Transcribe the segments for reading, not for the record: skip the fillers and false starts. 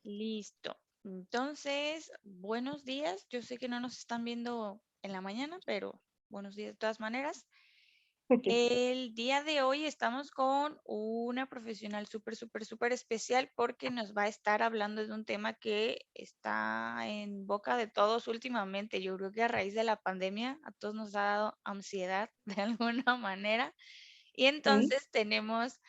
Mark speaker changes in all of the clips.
Speaker 1: Listo. Entonces, buenos días. Yo sé que no nos están viendo en la mañana, pero buenos días de todas maneras. El día de hoy estamos con una profesional súper especial porque nos va a estar hablando de un tema que está en boca de todos últimamente. Yo creo que a raíz de la pandemia a todos nos ha dado ansiedad de alguna manera. Y
Speaker 2: Mm,
Speaker 1: entonces tenemos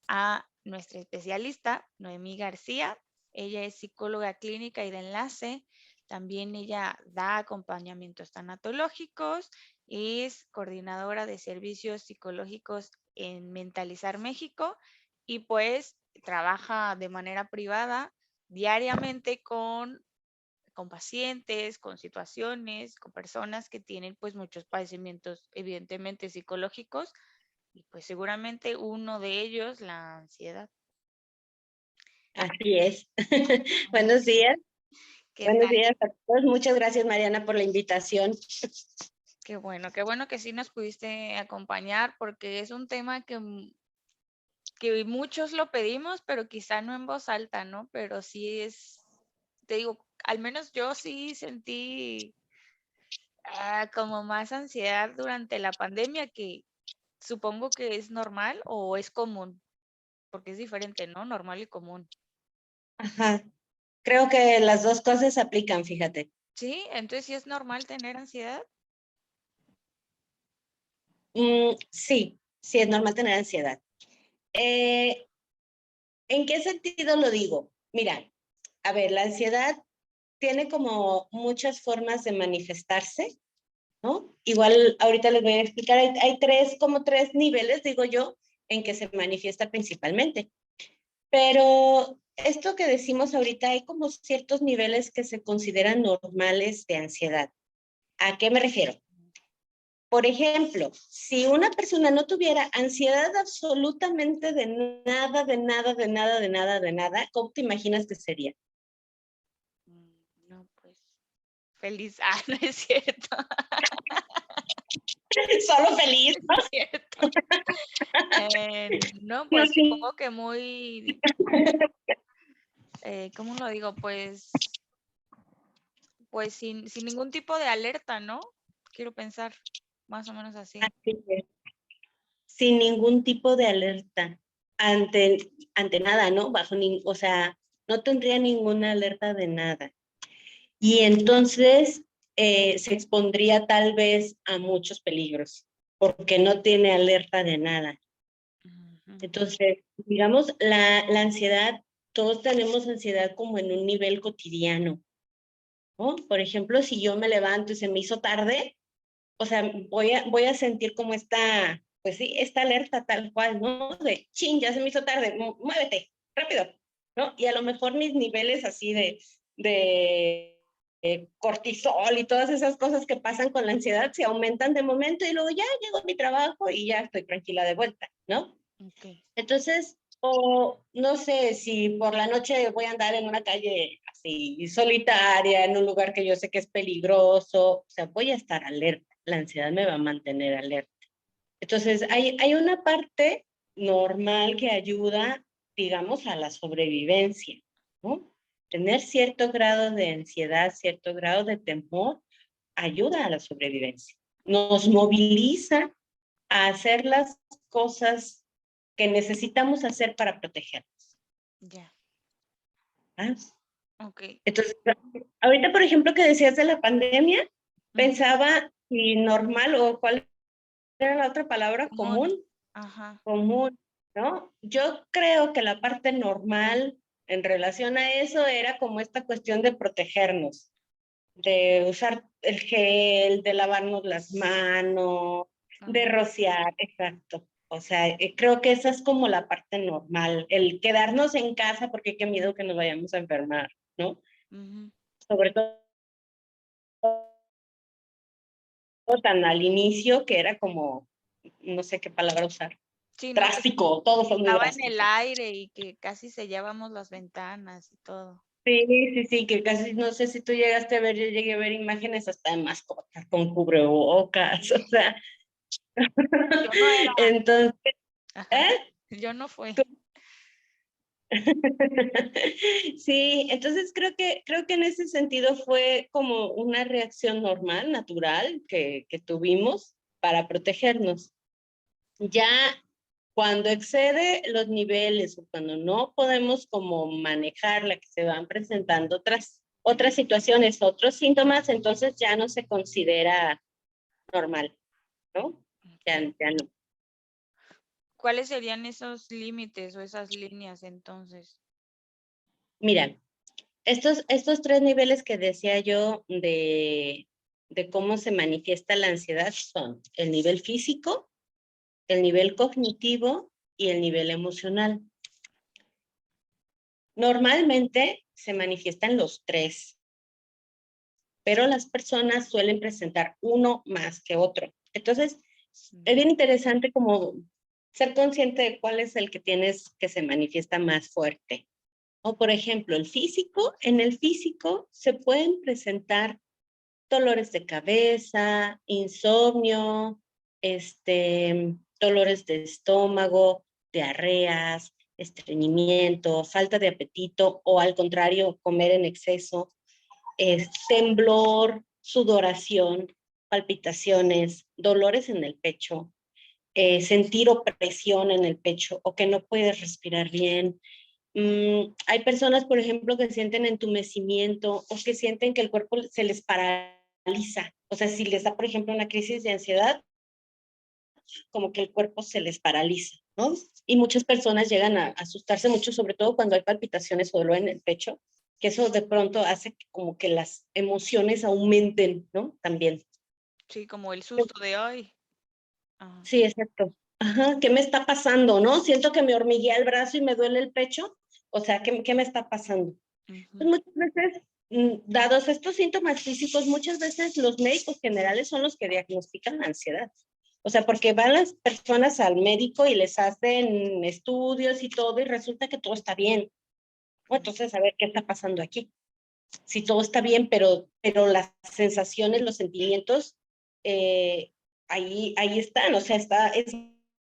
Speaker 1: a nuestra especialista, Noemí García. Ella es psicóloga clínica y de enlace. También ella da acompañamientos tanatológicos, es coordinadora de servicios psicológicos en Mentalizar México y pues trabaja de manera privada diariamente con pacientes, con situaciones, con personas que tienen pues muchos padecimientos evidentemente psicológicos y pues seguramente uno de ellos, la ansiedad.
Speaker 2: así es.
Speaker 1: Muy
Speaker 2: Buenos
Speaker 1: bien.
Speaker 2: días,
Speaker 1: ¿Qué
Speaker 2: buenos
Speaker 1: tal?
Speaker 2: días a todos. Muchas gracias, Mariana, por la invitación.
Speaker 1: Qué bueno que sí nos pudiste acompañar porque es un tema que muchos lo pedimos, pero quizá no en voz alta, ¿no? Pero sí es, te digo, al menos yo sí sentí como más ansiedad durante la pandemia, que supongo que es normal o es común, porque es diferente, ¿no? Normal y común.
Speaker 2: Ajá, creo que las dos cosas se aplican, fíjate.
Speaker 1: Sí, entonces sí es normal tener ansiedad.
Speaker 2: Sí, sí, es normal tener ansiedad. Eh, ¿En qué sentido lo digo? Mira, a ver, la ansiedad tiene como muchas formas de manifestarse, ¿no? Igual ahorita les voy a explicar, hay como tres niveles, digo yo, en que se manifiesta principalmente. Pero esto que decimos ahorita, hay como ciertos niveles que se consideran normales de ansiedad. ¿A qué me refiero? Por ejemplo, si una persona no tuviera ansiedad absolutamente de nada, de nada, de nada, de nada, de nada, ¿cómo te imaginas que sería?
Speaker 1: No, pues feliz. Ah, no es cierto.
Speaker 2: Solo feliz,
Speaker 1: No es cierto. No,
Speaker 2: ¿no?
Speaker 1: pues
Speaker 2: Sí.
Speaker 1: supongo que muy, ¿cómo lo digo? Pues sin ningún tipo de alerta, ¿no? Quiero pensar, más o menos así.
Speaker 2: Así es. Sin ningún tipo de alerta ante nada, ¿no? O sea, no tendría ninguna alerta de nada. Y entonces se expondría tal vez a muchos peligros, porque no tiene alerta de nada.
Speaker 1: Ujú.
Speaker 2: Entonces, digamos, la ansiedad, todos tenemos ansiedad como en un nivel cotidiano, ¿no? Por ejemplo, si yo me levanto y se me hizo tarde, o sea, voy a sentir como esta, pues sí, esta alerta tal cual, ¿no? De, chin, ya se me hizo tarde, muévete, rápido, ¿no? Y a lo mejor mis niveles así de cortisol y todas esas cosas que pasan con la ansiedad se aumentan de momento y luego ya llego a mi trabajo y ya estoy tranquila de vuelta, ¿no?
Speaker 1: Ok.
Speaker 2: Entonces, o no sé si por la noche voy a andar en una calle así solitaria, en un lugar que yo sé que es peligroso, o sea, voy a estar alerta, la ansiedad me va a mantener alerta. Entonces, hay una parte normal que ayuda, digamos, a la sobrevivencia, ¿no? Tener cierto grado de ansiedad, cierto grado de temor, ayuda a la sobrevivencia. Nos moviliza a hacer las cosas que necesitamos hacer para protegernos.
Speaker 1: Ya.
Speaker 2: ¿Ah?
Speaker 1: Ok.
Speaker 2: Entonces, ahorita, por ejemplo, que decías de la pandemia,
Speaker 1: Ujú.
Speaker 2: pensaba si normal o cuál era la otra palabra,
Speaker 1: Común.
Speaker 2: común,
Speaker 1: Ajá.
Speaker 2: común, ¿no? Yo creo que la parte normal en relación a eso era como esta cuestión de protegernos, de usar el gel, de lavarnos las manos, de
Speaker 1: Ajá.
Speaker 2: rociar, exacto. O sea, creo que esa es como la parte normal, el quedarnos en casa porque qué miedo que nos vayamos a enfermar, ¿no?
Speaker 1: Ujú.
Speaker 2: Sobre todo tan al inicio que era como, no sé qué palabra usar,
Speaker 1: Sí, no, que
Speaker 2: drástico, todos son muy
Speaker 1: estaba en el
Speaker 2: drásticos.
Speaker 1: aire y que casi sellábamos las ventanas y todo.
Speaker 2: Sí, sí, sí, que casi no sé si tú llegaste a ver, yo llegué a ver imágenes hasta de mascotas con cubrebocas, o sea,
Speaker 1: Yo no era.
Speaker 2: entonces,
Speaker 1: Ajá.
Speaker 2: ¿eh?
Speaker 1: Yo no fui.
Speaker 2: ¿Tú, Sí, entonces creo que en ese sentido fue como una reacción normal, natural que tuvimos para protegernos. Ya cuando excede los niveles o cuando no podemos como manejarla, que se van presentando otras situaciones, otros síntomas, entonces ya no se considera normal, ¿no? Ya no.
Speaker 1: ¿Cuáles serían esos límites o esas líneas entonces?
Speaker 2: Mira, estos tres niveles que decía yo de cómo se manifiesta la ansiedad son el nivel físico, el nivel cognitivo y el nivel emocional. Normalmente se manifiestan los tres, pero las personas suelen presentar uno más que otro. Entonces, es bien interesante como ser consciente de cuál es el que tienes que se manifiesta más fuerte. O por ejemplo, el físico, en el físico se pueden presentar dolores de cabeza, insomnio, dolores de estómago, diarreas, estreñimiento, falta de apetito o al contrario, comer en exceso, temblor, sudoración, palpitaciones, dolores en el pecho, sentir opresión en el pecho o que no puedes respirar bien. Hay personas, por ejemplo, que sienten entumecimiento o que sienten que el cuerpo se les paraliza. O sea, si les da, por ejemplo, una crisis de ansiedad, como que el cuerpo se les paraliza, ¿no? Y muchas personas llegan a asustarse mucho, sobre todo cuando hay palpitaciones o dolor en el pecho, que eso de pronto hace como que las emociones aumenten, ¿no? También.
Speaker 1: Sí, como el susto de hoy.
Speaker 2: Sí, exacto. Ajá, ¿qué me está pasando, no? Siento que me hormiguea el brazo y me duele el pecho. O sea, ¿qué me está pasando? Pues muchas veces, dados estos síntomas físicos, muchas veces los médicos generales son los que diagnostican la ansiedad. O sea, porque van las personas al médico y les hacen estudios y todo y resulta que todo está bien. Entonces, a ver, ¿qué está pasando aquí? Si todo está bien, pero las sensaciones, los sentimientos, eh, ahí están, o sea, es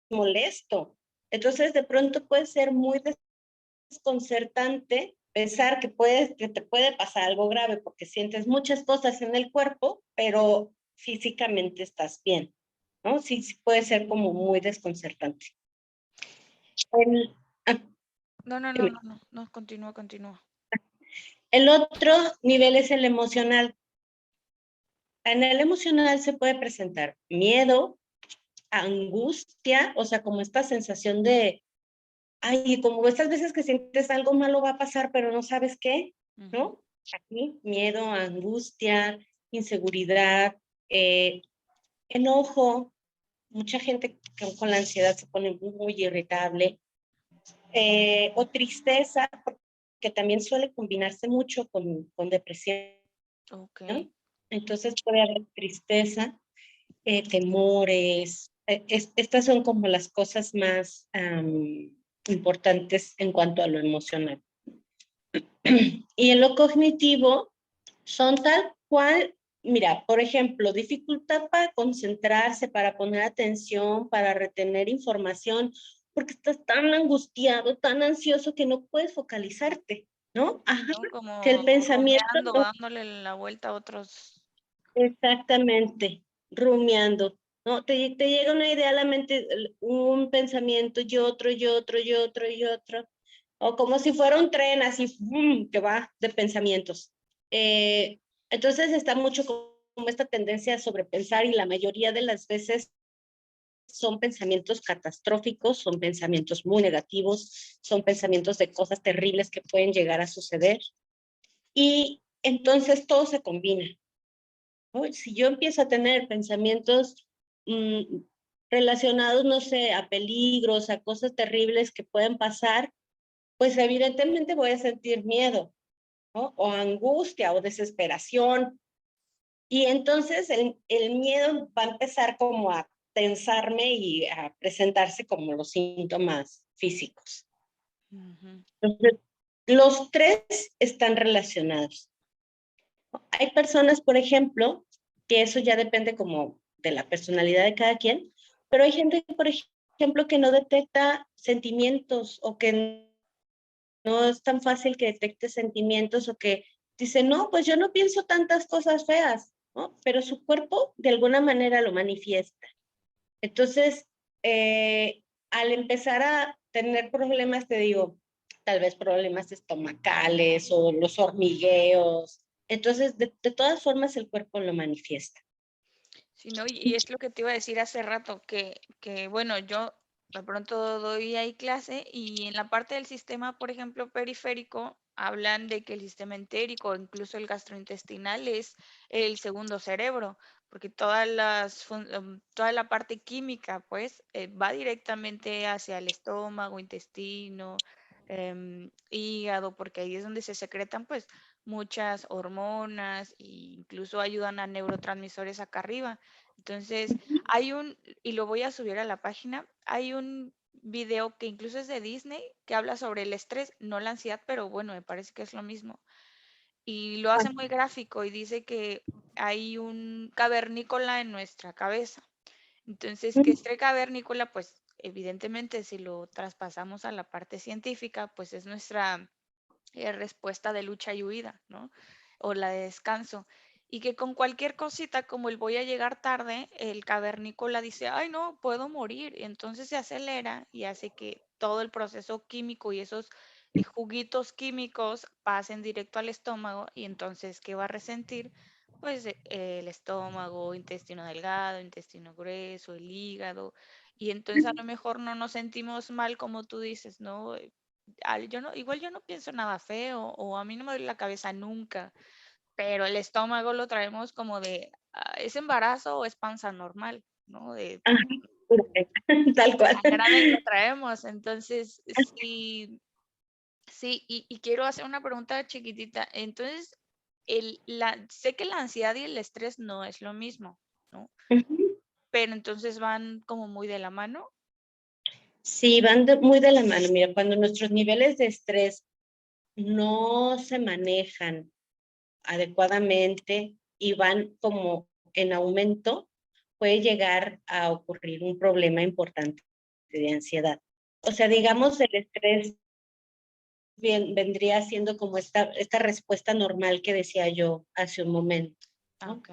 Speaker 2: molesto. Entonces, de pronto puede ser muy desconcertante pensar que te puede pasar algo grave porque sientes muchas cosas en el cuerpo, pero físicamente estás bien, ¿no? Sí, sí puede ser como muy desconcertante. El, ah,
Speaker 1: No, no, no,
Speaker 2: dime.
Speaker 1: no, no, no, continúa, continúa.
Speaker 2: El otro nivel es el emocional. En el emocional se puede presentar miedo, angustia, o sea, como esta sensación de, ay, como estas veces que sientes algo malo va a pasar, pero no sabes qué, ¿no? Aquí, miedo, angustia, inseguridad, eh, enojo, mucha gente con la ansiedad se pone muy irritable, o tristeza, que también suele combinarse mucho con depresión,
Speaker 1: Ok.
Speaker 2: entonces puede haber tristeza, temores. Estas son como las cosas más importantes en cuanto a lo emocional. Y en lo cognitivo son tal cual, mira, por ejemplo, dificultad para concentrarse, para poner atención, para retener información, porque estás tan angustiado, tan ansioso que no puedes focalizarte, ¿no? Ajá,
Speaker 1: ¿No?
Speaker 2: que el
Speaker 1: Como
Speaker 2: pensamiento
Speaker 1: rumiando,
Speaker 2: no.
Speaker 1: dándole la vuelta a otros.
Speaker 2: Exactamente, rumiando, ¿no? Te llega una idea a la mente, un pensamiento y otro y otro y otro y otro, o como si fuera un tren así que va de pensamientos. Eh, entonces está mucho como esta tendencia a sobrepensar y la mayoría de las veces son pensamientos catastróficos, son pensamientos muy negativos, son pensamientos de cosas terribles que pueden llegar a suceder y entonces todo se combina. Uy, si yo empiezo a tener pensamientos mm, relacionados, no sé, a peligros, a cosas terribles que pueden pasar, pues evidentemente voy a sentir miedo, ¿no? O angustia o desesperación. Y entonces el miedo va a empezar como a tensarme y a presentarse como los síntomas físicos.
Speaker 1: Ujú.
Speaker 2: Entonces, los tres están relacionados. Hay personas, por ejemplo, que eso ya depende como de la personalidad de cada quien, pero hay gente, por ejemplo, que no detecta sentimientos o que no es tan fácil que detecte sentimientos o que dice, no, pues yo no pienso tantas cosas feas, ¿no? Pero su cuerpo de alguna manera lo manifiesta. Entonces, al empezar a tener problemas, te digo, tal vez problemas estomacales o los hormigueos, entonces de todas formas el cuerpo lo manifiesta.
Speaker 1: Sí, ¿no? Y es lo que te iba a decir hace rato, que bueno, yo de pronto doy ahí clase y en la parte del sistema, por ejemplo, periférico, hablan de que el sistema entérico, incluso el gastrointestinal, es el segundo cerebro, porque toda la parte química, pues, va directamente hacia el estómago, intestino, hígado, porque ahí es donde se secretan, pues, muchas hormonas e incluso ayudan a neurotransmisores acá arriba. Entonces, y lo voy a subir a la página, hay un video que incluso es de Disney, que habla sobre el estrés, no la ansiedad, pero bueno, me parece que es lo mismo. Y lo hace muy gráfico y dice que hay un cavernícola en nuestra cabeza. Entonces, que este cavernícola, pues evidentemente si lo traspasamos a la parte científica, pues es nuestra respuesta de lucha y huida, ¿no? O la de descanso. Y que con cualquier cosita, como el voy a llegar tarde, el cavernícola dice, ay, no, puedo morir. Y entonces se acelera y hace que todo el proceso químico y esos juguitos químicos pasen directo al estómago. Y entonces, ¿qué va a resentir? Pues el estómago, intestino delgado, intestino grueso, el hígado. Y entonces a lo mejor no nos sentimos mal como tú dices, ¿no? Yo no, igual yo no pienso nada feo o a mí no me duele la cabeza nunca, pero el estómago lo traemos como de, ¿es embarazo o es panza normal? ¿No? De
Speaker 2: Ajá, tal cual.
Speaker 1: tan grave lo traemos. Entonces, sí, sí, y quiero hacer una pregunta chiquitita. Entonces, sé que la ansiedad y el estrés no es lo mismo, ¿no?
Speaker 2: Ujú.
Speaker 1: Pero entonces van como muy de la mano.
Speaker 2: Sí, van muy de la mano. Mira, cuando nuestros niveles de estrés no se manejan adecuadamente y van como en aumento, puede llegar a ocurrir un problema importante de ansiedad. O sea, digamos, el estrés vendría siendo como esta respuesta normal que decía yo hace un momento,
Speaker 1: Ah,
Speaker 2: ¿no?
Speaker 1: ok.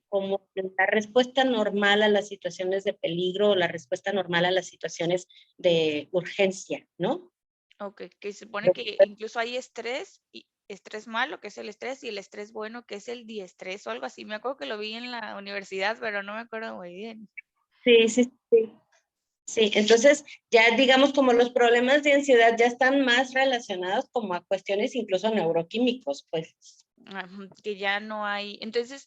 Speaker 2: Como la respuesta normal a las situaciones de peligro o la respuesta normal a las situaciones de urgencia, ¿no?
Speaker 1: Ok, que se supone que incluso hay estrés y estrés malo, que es el estrés, y el estrés bueno, que es el diestrés o algo así. Me acuerdo que lo vi en la universidad, pero no me acuerdo muy bien.
Speaker 2: Sí, sí, sí. Sí, entonces ya digamos como los problemas de ansiedad ya están más relacionados como a cuestiones incluso neuroquímicos, pues.
Speaker 1: Que ya no hay. Entonces,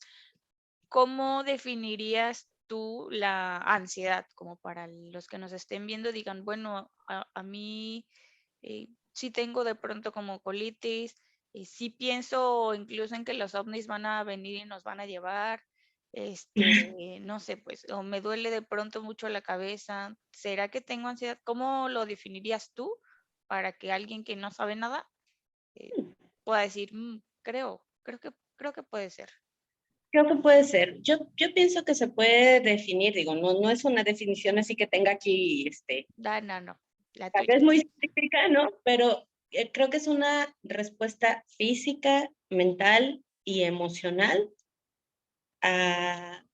Speaker 1: ¿cómo definirías tú la ansiedad? Como para los que nos estén viendo, digan, bueno, a mí sí tengo de pronto como colitis, y sí pienso incluso en que los ovnis van a venir y nos van a llevar, no sé, pues, o me duele de pronto mucho la cabeza. ¿Será que tengo ansiedad? ¿Cómo lo definirías tú para que alguien que no sabe nada eh, pueda decir, creo que puede ser"?
Speaker 2: Creo que puede ser. Yo pienso que se puede definir, digo, no es una definición así que tenga aquí,
Speaker 1: No, no, la
Speaker 2: tal
Speaker 1: tuya.
Speaker 2: vez muy científica, ¿no? Pero creo que es una respuesta física, mental y emocional a,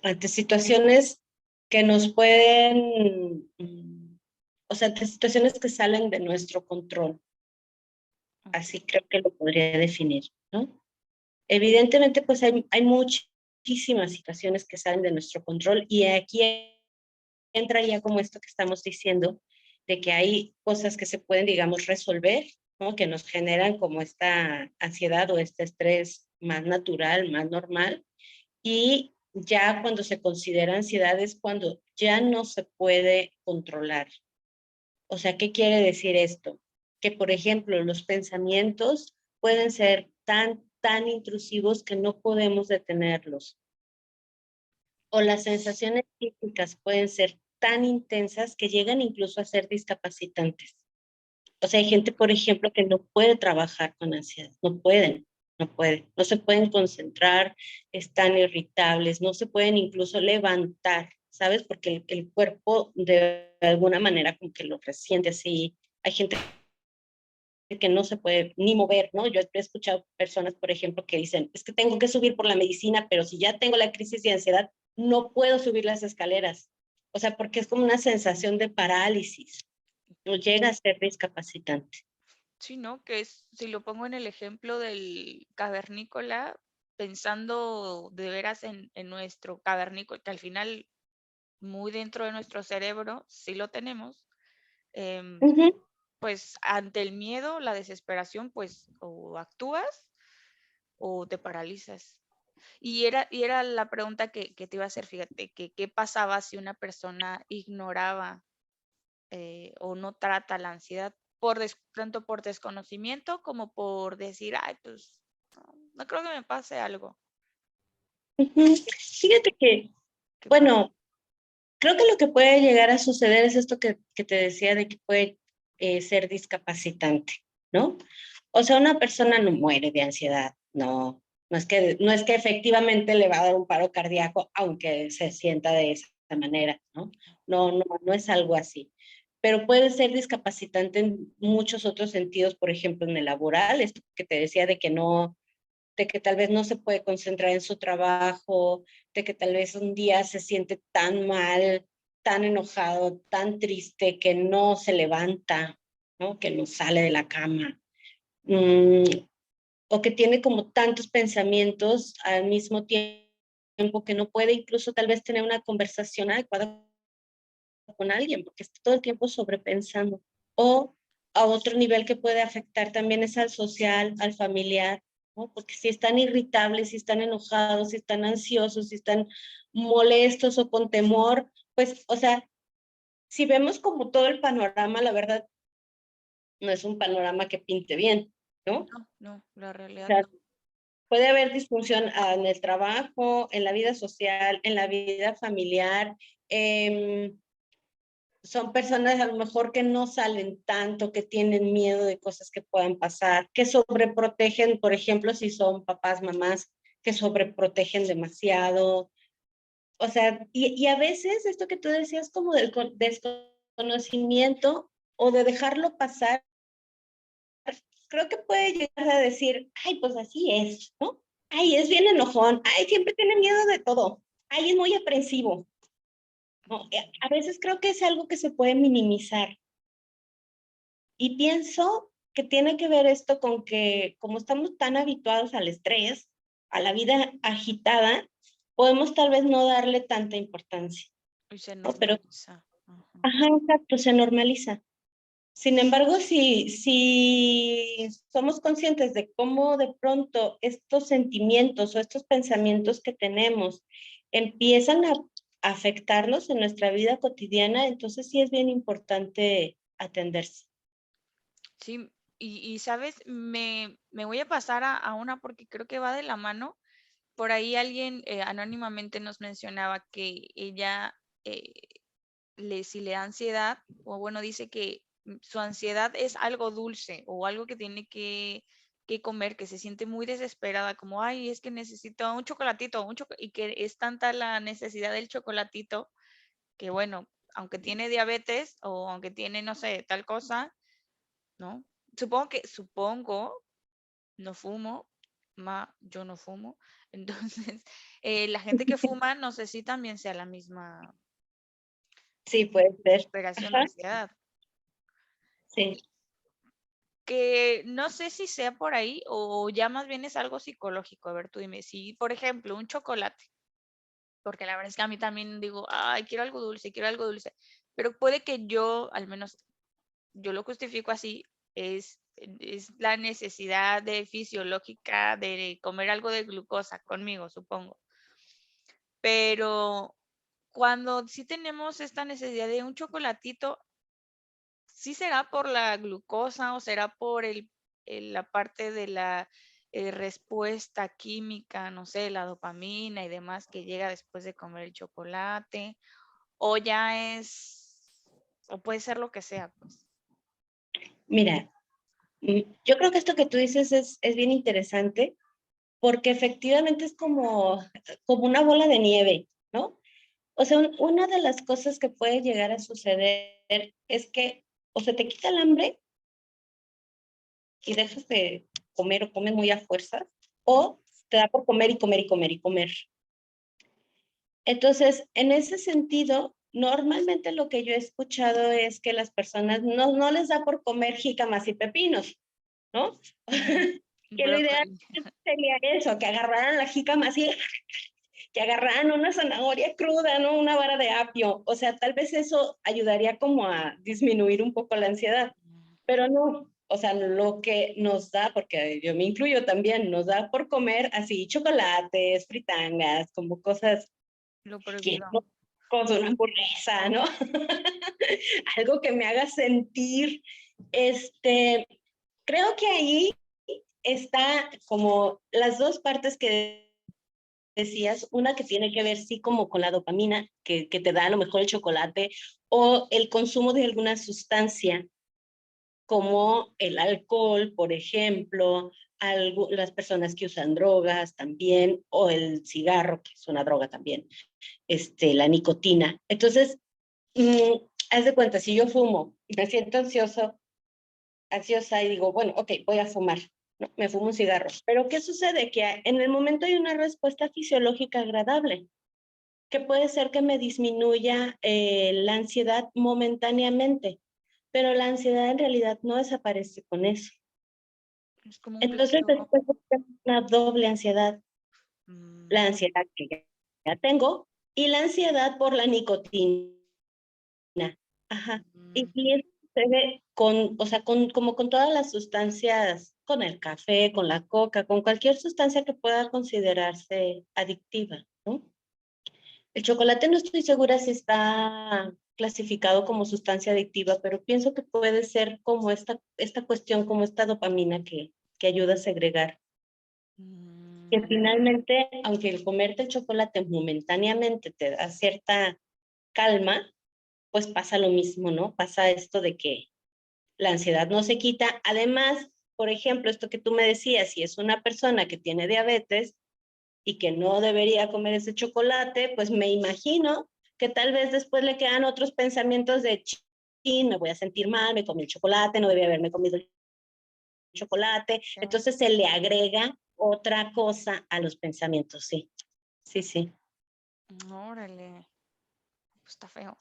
Speaker 2: ante situaciones que nos pueden, o sea, ante situaciones que salen de nuestro control.
Speaker 1: Ok.
Speaker 2: Así creo que lo podría definir, ¿no? Evidentemente, pues hay muchísimas situaciones que salen de nuestro control y aquí entra ya como esto que estamos diciendo, de que hay cosas que se pueden, digamos, resolver, ¿no? Que nos generan como esta ansiedad o este estrés más natural, más normal. Y ya cuando se considera ansiedad es cuando ya no se puede controlar. O sea, ¿qué quiere decir esto? Que, por ejemplo, los pensamientos pueden ser tan intrusivos que no podemos detenerlos. O las sensaciones físicas pueden ser tan intensas que llegan incluso a ser discapacitantes. O sea, hay gente, por ejemplo, que no puede trabajar con ansiedad, no se pueden concentrar, están irritables, no se pueden incluso levantar, ¿sabes? Porque el cuerpo de alguna manera como que lo resiente así. Hay gente que no se puede ni mover, ¿no? Yo he escuchado personas, por ejemplo, que dicen, es que tengo que subir por la medicina, pero si ya tengo la crisis de ansiedad, no puedo subir las escaleras. O sea, porque es como una sensación de parálisis, no llega a ser discapacitante.
Speaker 1: Sí, ¿no? Que es, si lo pongo en el ejemplo del cavernícola, pensando de veras en nuestro cavernícola, que al final muy dentro de nuestro cerebro sí lo tenemos, em,
Speaker 2: Ujú.
Speaker 1: pues ante el miedo, la desesperación, pues o actúas o te paralizas. Y era la pregunta que te iba a hacer, fíjate, que qué pasaba si una persona ignoraba o no trata la ansiedad, tanto por desconocimiento como por decir, ay, pues no creo que me pase algo.
Speaker 2: Ujú. Fíjate que,
Speaker 1: ¿Qué pasa?
Speaker 2: bueno, creo que lo que puede llegar a suceder es esto que te decía de que puede ser discapacitante, ¿no? O sea, una persona no muere de ansiedad, no, no es que efectivamente le va a dar un paro cardíaco, aunque se sienta de esa manera, ¿no? No, no, no es algo así. Pero puede ser discapacitante en muchos otros sentidos, por ejemplo, en el laboral, esto que te decía de que no, de que tal vez no se puede concentrar en su trabajo, de que tal vez un día se siente tan mal, tan enojado, tan triste que no se levanta, ¿no? Que no sale de la cama. Mm, o que tiene como tantos pensamientos al mismo tiempo que no puede incluso tal vez tener una conversación adecuada con alguien porque está todo el tiempo sobrepensando. O a otro nivel que puede afectar también es al social, al familiar, ¿no? Porque si están irritables, si están enojados, si están ansiosos, si están molestos o con temor, pues, o sea, si vemos como todo el panorama, la verdad, no es un panorama que pinte bien, ¿no?
Speaker 1: No, no, la
Speaker 2: O
Speaker 1: realidad
Speaker 2: sea,
Speaker 1: no.
Speaker 2: puede haber disfunción en el trabajo, en la vida social, en la vida familiar. Son personas a lo mejor que no salen tanto, que tienen miedo de cosas que puedan pasar, que sobreprotegen, por ejemplo, si son papás, mamás, que sobreprotegen demasiado. O sea, y a veces esto que tú decías como del desconocimiento o de dejarlo pasar, creo que puede llegar a decir, ay, pues así es, ¿no? Ay, es bien enojón, ay, siempre tiene miedo de todo, ay, es muy aprensivo. No, a veces creo que es algo que se puede minimizar. Y pienso que tiene que ver esto con que como estamos tan habituados al estrés, a la vida agitada, podemos tal vez no darle tanta importancia,
Speaker 1: Y se
Speaker 2: ¿no? Pero,
Speaker 1: normaliza. Ajá.
Speaker 2: ajá, exacto, se normaliza. Sin embargo, si somos conscientes de cómo de pronto estos sentimientos o estos pensamientos que tenemos empiezan a afectarnos en nuestra vida cotidiana, entonces sí es bien importante atenderse.
Speaker 1: Sí, y sabes, me voy a pasar a una porque creo que va de la mano. Por ahí alguien anónimamente nos mencionaba que ella eh, si le da ansiedad, o bueno, dice que su ansiedad es algo dulce o algo que tiene que comer, que se siente muy desesperada, como, ay, es que necesito un chocolatito, y que es tanta la necesidad del chocolatito que, bueno, aunque tiene diabetes o aunque tiene, no sé, tal cosa, ¿no? Supongo, no fumo, yo no fumo, entonces, la gente que fuma, no sé si también sea la misma
Speaker 2: Sí, puede ser.
Speaker 1: desesperación o
Speaker 2: Ajá,
Speaker 1: ansiedad.
Speaker 2: sí.
Speaker 1: Que no sé si sea por ahí o ya más bien es algo psicológico. A ver, tú dime, si por ejemplo un chocolate, porque la verdad es que a mí también digo, ay, quiero algo dulce, pero puede que yo, al menos yo lo justifico así, es la necesidad de fisiológica de comer algo de glucosa conmigo, supongo. Pero cuando sí tenemos esta necesidad de un chocolatito, ¿sí será por la glucosa o será por la parte de la respuesta química, no sé, la dopamina y demás que llega después de comer el chocolate? O ya o puede ser lo que sea, pues.
Speaker 2: Mira, yo creo que esto que tú dices es bien interesante porque efectivamente es como una bola de nieve, ¿no? O sea, una de las cosas que puede llegar a suceder es que o se te quita el hambre y dejas de comer o comes muy a fuerza, o te da por comer y comer y comer y comer. Entonces, en ese sentido, normalmente lo que yo he escuchado es que las personas no les da por comer jícamas y pepinos, ¿no? Que lo ideal
Speaker 1: Brócoli.
Speaker 2: sería eso, que agarraran la jícama así, que agarraran una zanahoria cruda, ¿no? Una vara de apio. O sea, tal vez eso ayudaría como a disminuir un poco la ansiedad, pero no. O sea, lo que nos da, porque yo me incluyo también, nos da por comer así chocolates, fritangas, como cosas
Speaker 1: Lo
Speaker 2: que
Speaker 1: prohibido.
Speaker 2: no, como una hamburguesa, ¿no? Algo que me haga sentir, creo que ahí está como las dos partes que decías, una que tiene que ver sí como con la dopamina, que te da a lo mejor el chocolate, o el consumo de alguna sustancia, como el alcohol, por ejemplo, las personas que usan drogas también, o el cigarro, que es una droga también, la nicotina. Entonces, haz de cuenta, si yo fumo y me siento ansiosa y digo, bueno, ok, voy a fumar, ¿no? Me fumo un cigarro. Pero ¿qué sucede? Que en el momento hay una respuesta fisiológica agradable, que puede ser que me disminuya la ansiedad momentáneamente, pero la ansiedad en realidad no desaparece con eso.
Speaker 1: Es como un
Speaker 2: Entonces
Speaker 1: placebo.
Speaker 2: después es una doble ansiedad, la
Speaker 1: Mm,
Speaker 2: ansiedad que ya tengo y la ansiedad por la nicotina. Ajá. Y
Speaker 1: ujú.
Speaker 2: eso sucede con, o sea, como con todas las sustancias, con el café, con la coca, con cualquier sustancia que pueda considerarse adictiva, ¿no? El chocolate no estoy segura si está clasificado como sustancia adictiva, pero pienso que puede ser como esta cuestión, como esta dopamina que ayuda a segregar. Que
Speaker 1: Mm,
Speaker 2: finalmente, aunque el comerte el chocolate momentáneamente te da cierta calma, pues pasa lo mismo, ¿no? Pasa esto de que la ansiedad no se quita. Además, por ejemplo, esto que tú me decías, si es una persona que tiene diabetes y que no debería comer ese chocolate, pues me imagino que tal vez después le quedan otros pensamientos de, chin, me voy a sentir mal, me comí el chocolate, no debía haberme comido el chocolate.
Speaker 1: sí.
Speaker 2: Entonces se le agrega otra cosa a los pensamientos, sí, sí, sí.
Speaker 1: Órale, pues está feo.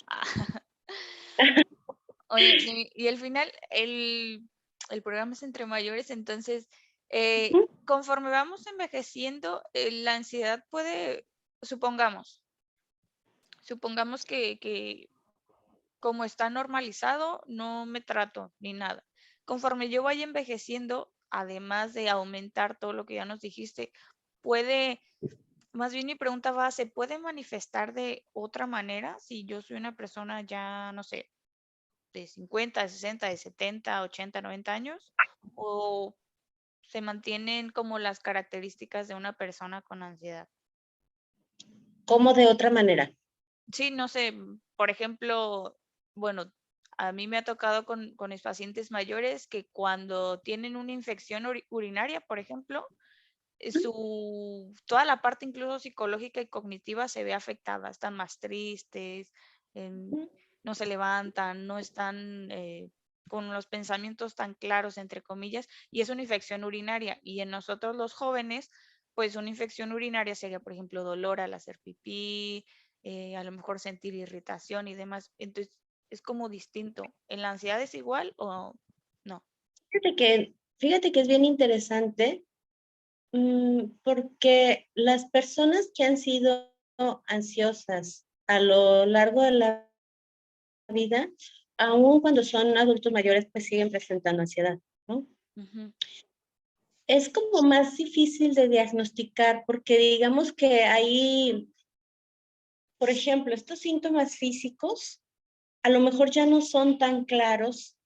Speaker 1: Oye, y al final el programa es entre mayores, entonces, conforme vamos envejeciendo, la ansiedad puede, supongamos, supongamos que como está normalizado, no me trato ni nada. Conforme yo vaya envejeciendo, además de aumentar todo lo que ya nos dijiste, puede, más bien mi pregunta va, ¿se puede manifestar de otra manera si yo soy una persona ya, no sé, de 50, de 60, de 70, 80, 90 años? ¿O se mantienen como las características de una persona con ansiedad?
Speaker 2: ¿Cómo de otra manera?
Speaker 1: Sí, no sé, por ejemplo, bueno, a mí me ha tocado con mis pacientes mayores que cuando tienen una infección urinaria, por ejemplo, toda la parte incluso psicológica y cognitiva se ve afectada, están más tristes, em, no se levantan, no están con los pensamientos tan claros, entre comillas, y es una infección urinaria. Y en nosotros los jóvenes, pues una infección urinaria sería, por ejemplo, dolor al hacer pipí, a lo mejor sentir irritación y demás. Entonces, es como distinto. ¿En la ansiedad es igual o no?
Speaker 2: Fíjate que es bien interesante. Porque las personas que han sido ansiosas a lo largo de la vida, aun cuando son adultos mayores, pues siguen presentando ansiedad, ¿no?
Speaker 1: Ujú,
Speaker 2: Es como más difícil de diagnosticar porque digamos que hay, por ejemplo, estos síntomas físicos a lo mejor ya no son tan claros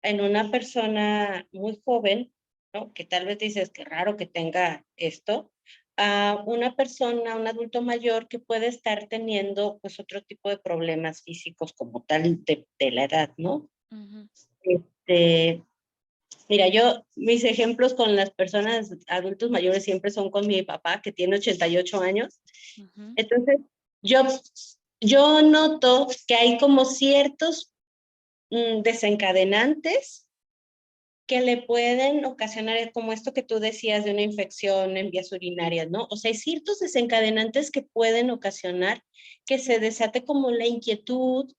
Speaker 2: en una persona muy joven, ¿no? Que tal vez dices que raro que tenga esto, a una persona, un adulto mayor que puede estar teniendo pues otro tipo de problemas físicos como tal de la edad, ¿no?
Speaker 1: ujú,
Speaker 2: Este, mira, mis ejemplos con las personas adultos mayores siempre son con mi papá, que tiene 88 años.
Speaker 1: ujú.
Speaker 2: Entonces, yo, yo noto que hay como ciertos desencadenantes que le pueden ocasionar, como esto que tú decías de una infección en vías urinarias, ¿no? O sea, hay ciertos desencadenantes que pueden ocasionar que se desate como la inquietud,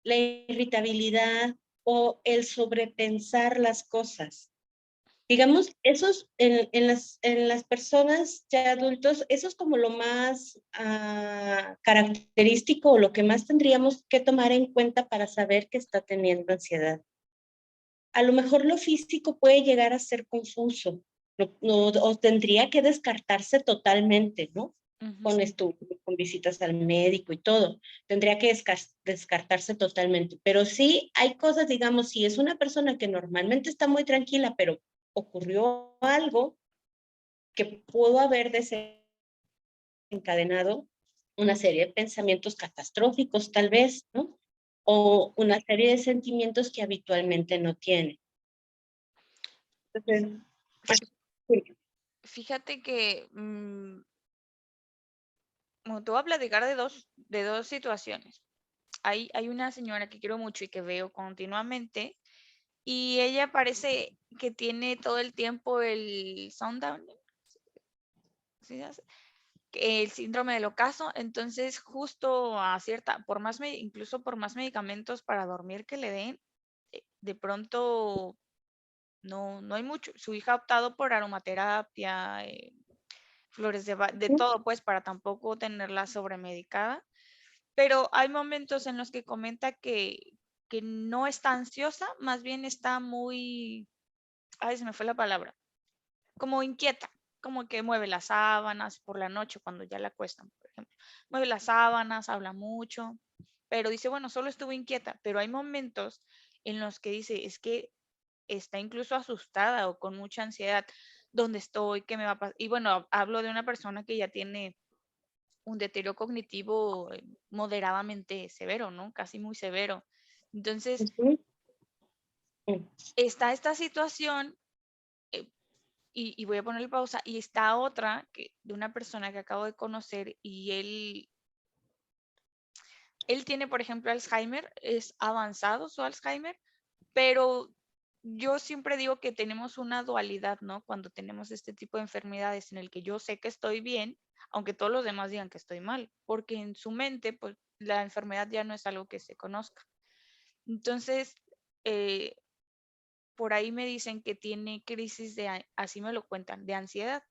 Speaker 2: la irritabilidad o el sobrepensar las cosas. Digamos, esos en las personas ya adultos, eso es como lo más característico o lo que más tendríamos que tomar en cuenta para saber que está teniendo ansiedad. A lo mejor lo físico puede llegar a ser confuso, o tendría que descartarse totalmente, ¿no?
Speaker 1: Ujú.
Speaker 2: Con estudios, con visitas al médico y todo. Tendría que descartarse totalmente. Pero sí hay cosas, digamos, si es una persona que normalmente está muy tranquila, pero ocurrió algo que pudo haber desencadenado una serie de pensamientos catastróficos, tal vez, ¿no? O una serie de sentimientos que habitualmente no tiene. Entonces, sí.
Speaker 1: Fíjate que bueno, te voy a platicar de dos situaciones. Hay una señora que quiero mucho y que veo continuamente, y ella parece que tiene todo el tiempo el Sundowner, ¿sí? El síndrome del ocaso. Entonces justo a cierta, incluso por más medicamentos para dormir que le den, de pronto no hay mucho. Su hija ha optado por aromaterapia, flores de todo, pues para tampoco tenerla sobremedicada. Pero hay momentos en los que comenta que no está ansiosa, más bien está muy, ay, se me fue la palabra, como inquieta, como que mueve las sábanas por la noche cuando ya la acuestan, por ejemplo. Mueve las sábanas, habla mucho, pero dice, bueno, solo estuve inquieta, pero hay momentos en los que dice, es que está incluso asustada o con mucha ansiedad, ¿dónde estoy? ¿Qué me va a pasar? Y bueno, hablo de una persona que ya tiene un deterioro cognitivo moderadamente severo, ¿no? Casi muy severo. Entonces,
Speaker 2: Ujú.
Speaker 1: está esta situación, eh, y voy a ponerle pausa, y está otra de una persona que acabo de conocer y él tiene, por ejemplo, Alzheimer, es avanzado su Alzheimer, pero yo siempre digo que tenemos una dualidad, ¿no? Cuando tenemos este tipo de enfermedades en el que yo sé que estoy bien, aunque todos los demás digan que estoy mal, porque en su mente, pues la enfermedad ya no es algo que se conozca. Entonces, eh, por ahí me dicen que tiene crisis así me lo cuentan, de ansiedad.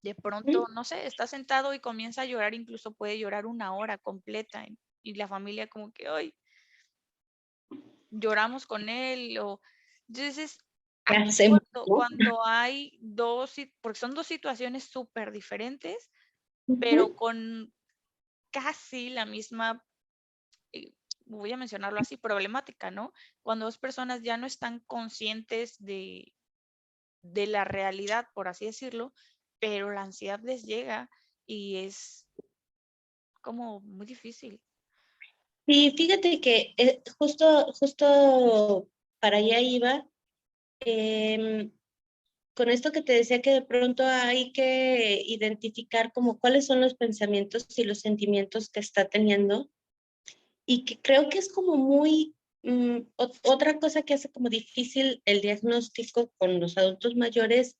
Speaker 1: De pronto, no sé, está sentado y comienza a llorar, incluso puede llorar una hora completa y la familia como que, hoy lloramos con él o entonces
Speaker 2: ¿Qué
Speaker 1: aquí
Speaker 2: hacemos, no?
Speaker 1: cuando hay porque son dos situaciones súper diferentes, pero
Speaker 2: Ujú.
Speaker 1: con casi la misma, eh, voy a mencionarlo así, problemática, ¿no? Cuando dos personas ya no están conscientes de la realidad, por así decirlo, pero la ansiedad les llega y es como muy difícil.
Speaker 2: Sí, fíjate que justo para allá iba, em, con esto que te decía que de pronto hay que identificar como cuáles son los pensamientos y los sentimientos que está teniendo y que creo que es como muy, otra cosa que hace como difícil el diagnóstico con los adultos mayores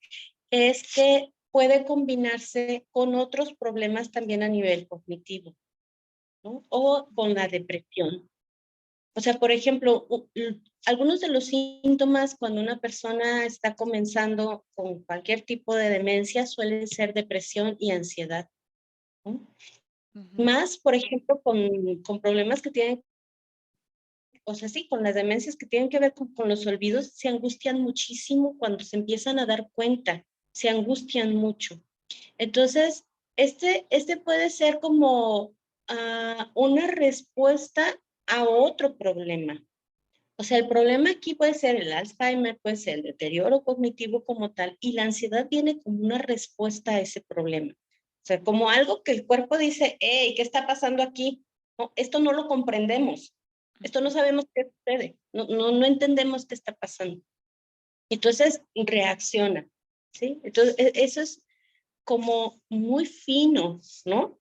Speaker 2: es que puede combinarse con otros problemas también a nivel cognitivo, ¿no? O con la depresión. O sea, por ejemplo, algunos de los síntomas cuando una persona está comenzando con cualquier tipo de demencia suelen ser depresión y ansiedad, ¿no?
Speaker 1: Ujú,
Speaker 2: Más, por ejemplo, con problemas que tienen, o sea, sí, con las demencias que tienen que ver con los olvidos, se angustian muchísimo cuando se empiezan a dar cuenta, se angustian mucho. Entonces, este puede ser como una respuesta a otro problema. O sea, el problema aquí puede ser el Alzheimer, puede ser el deterioro cognitivo como tal, y la ansiedad viene como una respuesta a ese problema. O sea, como algo que el cuerpo dice, hey, ¿qué está pasando aquí? No, esto no lo comprendemos, esto no
Speaker 1: ujú.
Speaker 2: sabemos qué sucede, no entendemos qué está pasando. Entonces, reacciona, ¿sí? Entonces, eso es como muy fino, ¿no?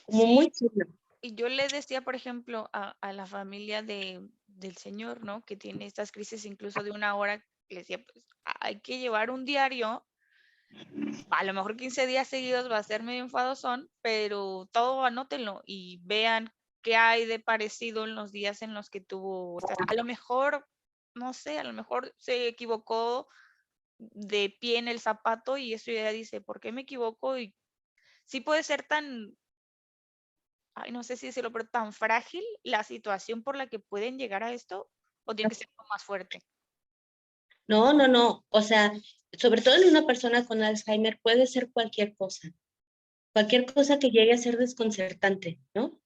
Speaker 2: Como
Speaker 1: Sí,
Speaker 2: muy fino.
Speaker 1: y yo le decía, por ejemplo, a la familia del señor, ¿no? Que tiene estas crisis incluso de una hora. le decía, pues hay que llevar un diario, a lo mejor 15 días seguidos va a ser medio enfadosón, pero todo anótenlo y vean qué hay de parecido en los días en los que tuvo, o sea, a lo mejor, no sé, a lo mejor se equivocó de pie en el zapato y eso ya dice, ¿por qué me equivoco? Y sí puede ser tan, ay, no sé si decirlo, pero tan frágil la situación por la que pueden llegar a esto, o tiene que ser algo más fuerte.
Speaker 2: No, no, no. O sea, sobre todo en una persona con Alzheimer puede ser cualquier cosa que llegue a ser desconcertante, ¿no?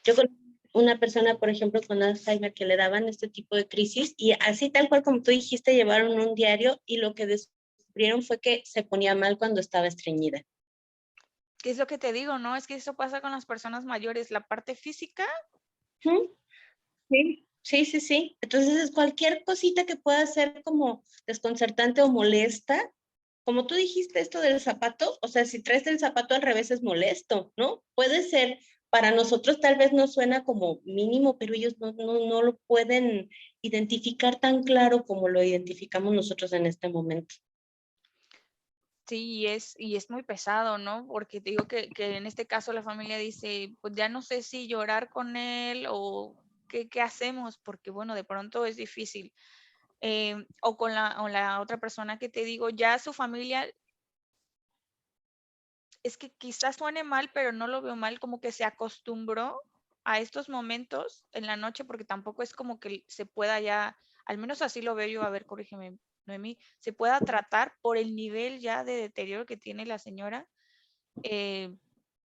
Speaker 2: Yo con una persona, por ejemplo, con Alzheimer que le daban este tipo de crisis y así tal cual como tú dijiste, llevaron un diario y lo que descubrieron fue que se ponía mal cuando estaba estreñida.
Speaker 1: ¿Qué es lo que te digo, no? Es que eso pasa con las personas mayores, la parte física.
Speaker 2: Ujú. Sí, sí, sí, sí. Entonces, es cualquier cosita que pueda ser como desconcertante o molesta, como tú dijiste esto del zapato, o sea, si traes el zapato al revés es molesto, ¿no? Puede ser, para nosotros tal vez no suena como mínimo, pero ellos no lo pueden identificar tan claro como lo identificamos nosotros en este momento.
Speaker 1: Sí, y es muy pesado, ¿no? Porque te digo que en este caso la familia dice, pues ya no sé si llorar con él o qué hacemos, porque bueno, de pronto es difícil. O o la otra persona que te digo, ya su familia, es que quizás suene mal, pero no lo veo mal, como que se acostumbró a estos momentos en la noche, porque tampoco es como que se pueda ya, al menos así lo veo yo, a ver, corrígeme, Noemí, se pueda tratar por el nivel ya de deterioro que tiene la señora. eh,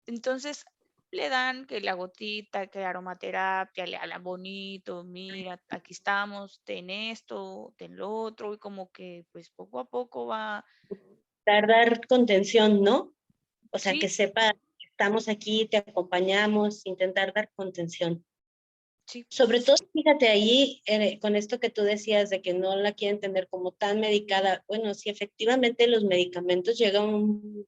Speaker 1: entonces le dan que la gotita, que la aromaterapia, le hablan bonito, mira, aquí estamos, ten esto, ten lo otro, y como que pues poco a poco va,
Speaker 2: Dar contención, ¿no? O sea, que
Speaker 1: sí,
Speaker 2: sepa, estamos aquí, te acompañamos, intentar dar contención.
Speaker 1: sí,
Speaker 2: Sobre todo, fíjate ahí, con esto que tú decías de que no la quieren tener como tan medicada. Bueno, sí, efectivamente los medicamentos llegan a un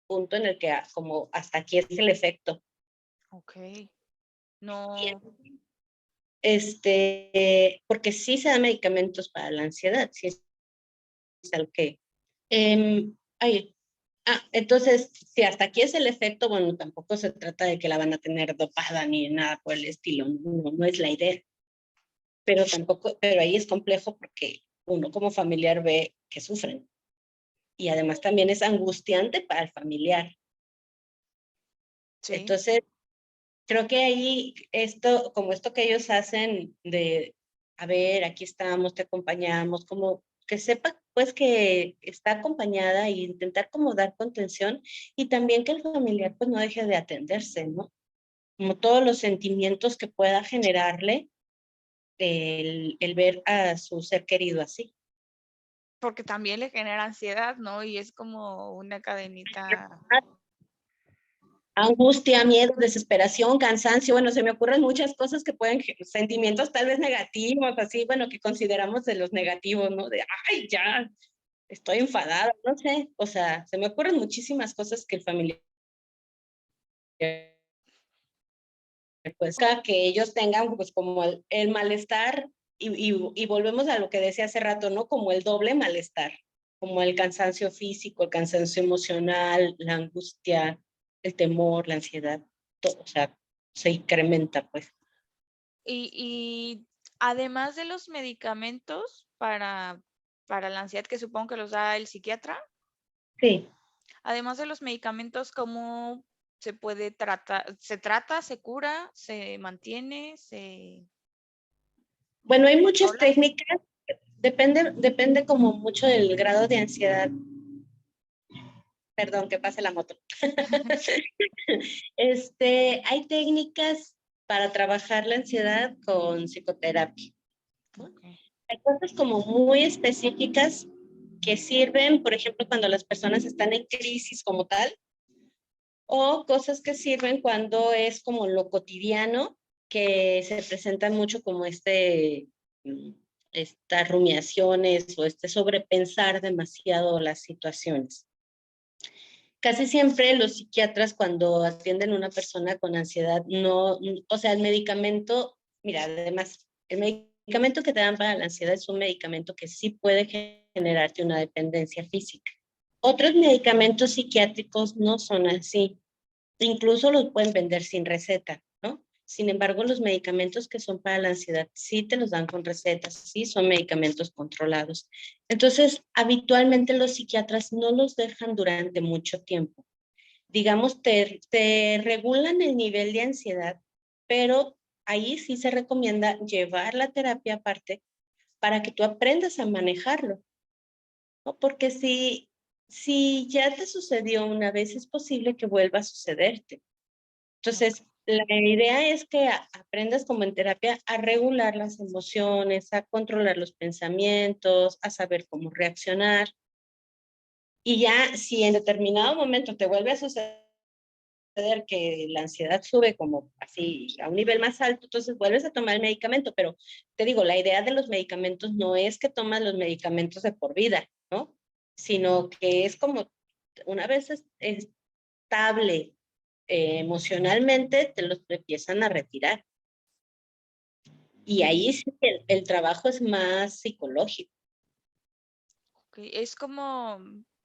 Speaker 2: punto en el que como hasta aquí es el efecto.
Speaker 1: ok, no,
Speaker 2: Porque sí se dan medicamentos para la ansiedad, sí es algo que... ay, entonces, si hasta aquí es el efecto, bueno, tampoco se trata de que la van a tener dopada ni nada por el estilo, no es la idea. Pero tampoco, pero ahí es complejo porque uno como familiar ve que sufren y además también es angustiante para el familiar.
Speaker 1: sí.
Speaker 2: Entonces, creo que ahí esto, como esto que ellos hacen de, a ver, aquí estamos, te acompañamos, como que sepa pues que está acompañada e intentar como dar contención y también que el familiar pues no deje de atenderse, ¿no? Como todos los sentimientos que pueda generarle el ver a su ser querido así.
Speaker 1: Porque también le genera ansiedad, ¿no? Y es como una cadenita.
Speaker 2: Angustia, miedo, desesperación, cansancio, bueno, se me ocurren muchas cosas que pueden, sentimientos tal vez negativos, así, bueno, que consideramos de los negativos, ¿no? De, ay, ya, estoy enfadada, no sé, o sea, se me ocurren muchísimas cosas que el familiar, pues, que ellos tengan, pues, como el malestar, y volvemos a lo que decía hace rato, ¿no? Como el doble malestar, como el cansancio físico, el cansancio emocional, la angustia, el temor, la ansiedad, todo, o sea, se incrementa, pues.
Speaker 1: Y además de los medicamentos para la ansiedad, que supongo que los da el psiquiatra,
Speaker 2: Sí.
Speaker 1: además de los medicamentos, ¿cómo se puede tratar? ¿Se trata, se cura, se mantiene, se
Speaker 2: Bueno, hay muchas
Speaker 1: controla?
Speaker 2: técnicas, depende como mucho del grado de ansiedad. Perdón, que pase la moto. Hay técnicas para trabajar la ansiedad con psicoterapia, ¿no?
Speaker 1: Okay.
Speaker 2: Hay cosas como muy específicas que sirven, por ejemplo, cuando las personas están en crisis como tal, o cosas que sirven cuando es como lo cotidiano, que se presentan mucho como mm, estas rumiaciones o este sobrepensar demasiado las situaciones. Casi siempre los psiquiatras cuando atienden a una persona con ansiedad, no, o sea, el medicamento, mira, además, el medicamento que te dan para la ansiedad es un medicamento que sí puede generarte una dependencia física. Otros medicamentos psiquiátricos no son así. Incluso los pueden vender sin receta, ¿no? Sin embargo, los medicamentos que son para la ansiedad sí te los dan con recetas, sí son medicamentos controlados. Entonces, habitualmente los psiquiatras no los dejan durante mucho tiempo. Digamos, te regulan el nivel de ansiedad, pero ahí sí se recomienda llevar la terapia aparte para que tú aprendas a manejarlo, ¿no? Porque si ya te sucedió una vez, es posible que vuelva a sucederte.
Speaker 1: Ok.
Speaker 2: Entonces, la idea es que aprendas como en terapia a regular las emociones, a controlar los pensamientos, a saber cómo reaccionar. Y ya si en determinado momento te vuelve a suceder que la ansiedad sube como así a un nivel más alto, entonces vuelves a tomar el medicamento. Pero te digo, la idea de los medicamentos no es que tomas los medicamentos de por vida, ¿no? Sino que es como una vez estable emocionalmente, te los empiezan a retirar. Y ahí sí el trabajo es más psicológico.
Speaker 1: Ok, es como,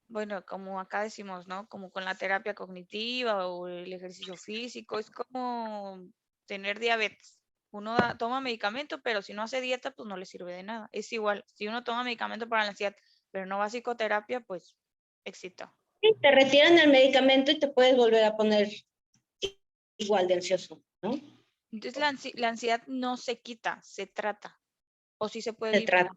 Speaker 1: bueno, como acá decimos, ¿no? Como con la terapia cognitiva o el ejercicio físico, es como tener diabetes. Uno toma medicamento, pero si no hace dieta, pues no le sirve de nada. Es igual, si uno toma medicamento para la ansiedad, pero no va a psicoterapia, pues éxito.
Speaker 2: Sí, te retiran el medicamento y te puedes volver a poner igual de ansioso, ¿no?
Speaker 1: Entonces la ansiedad no se quita, se trata, o sí se puede
Speaker 2: Se trata.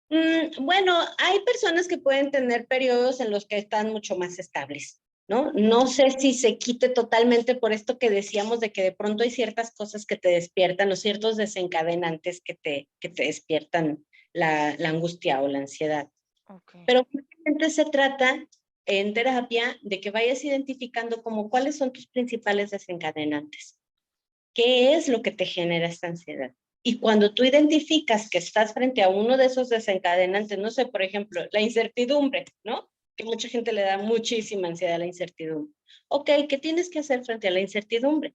Speaker 1: eliminar.
Speaker 2: Bueno, hay personas que pueden tener periodos en los que están mucho más estables, ¿no? No sé si se quite totalmente por esto que decíamos de que de pronto hay ciertas cosas que te despiertan o ciertos desencadenantes que te despiertan la angustia o la ansiedad.
Speaker 1: Ok.
Speaker 2: Pero justamente se trata en terapia de que vayas identificando como cuáles son tus principales desencadenantes. ¿Qué es lo que te genera esta ansiedad? Y cuando tú identificas que estás frente a uno de esos desencadenantes, no sé, por ejemplo, la incertidumbre, ¿no? Que mucha gente le da muchísima ansiedad a la incertidumbre. Ok, ¿qué tienes que hacer frente a la incertidumbre?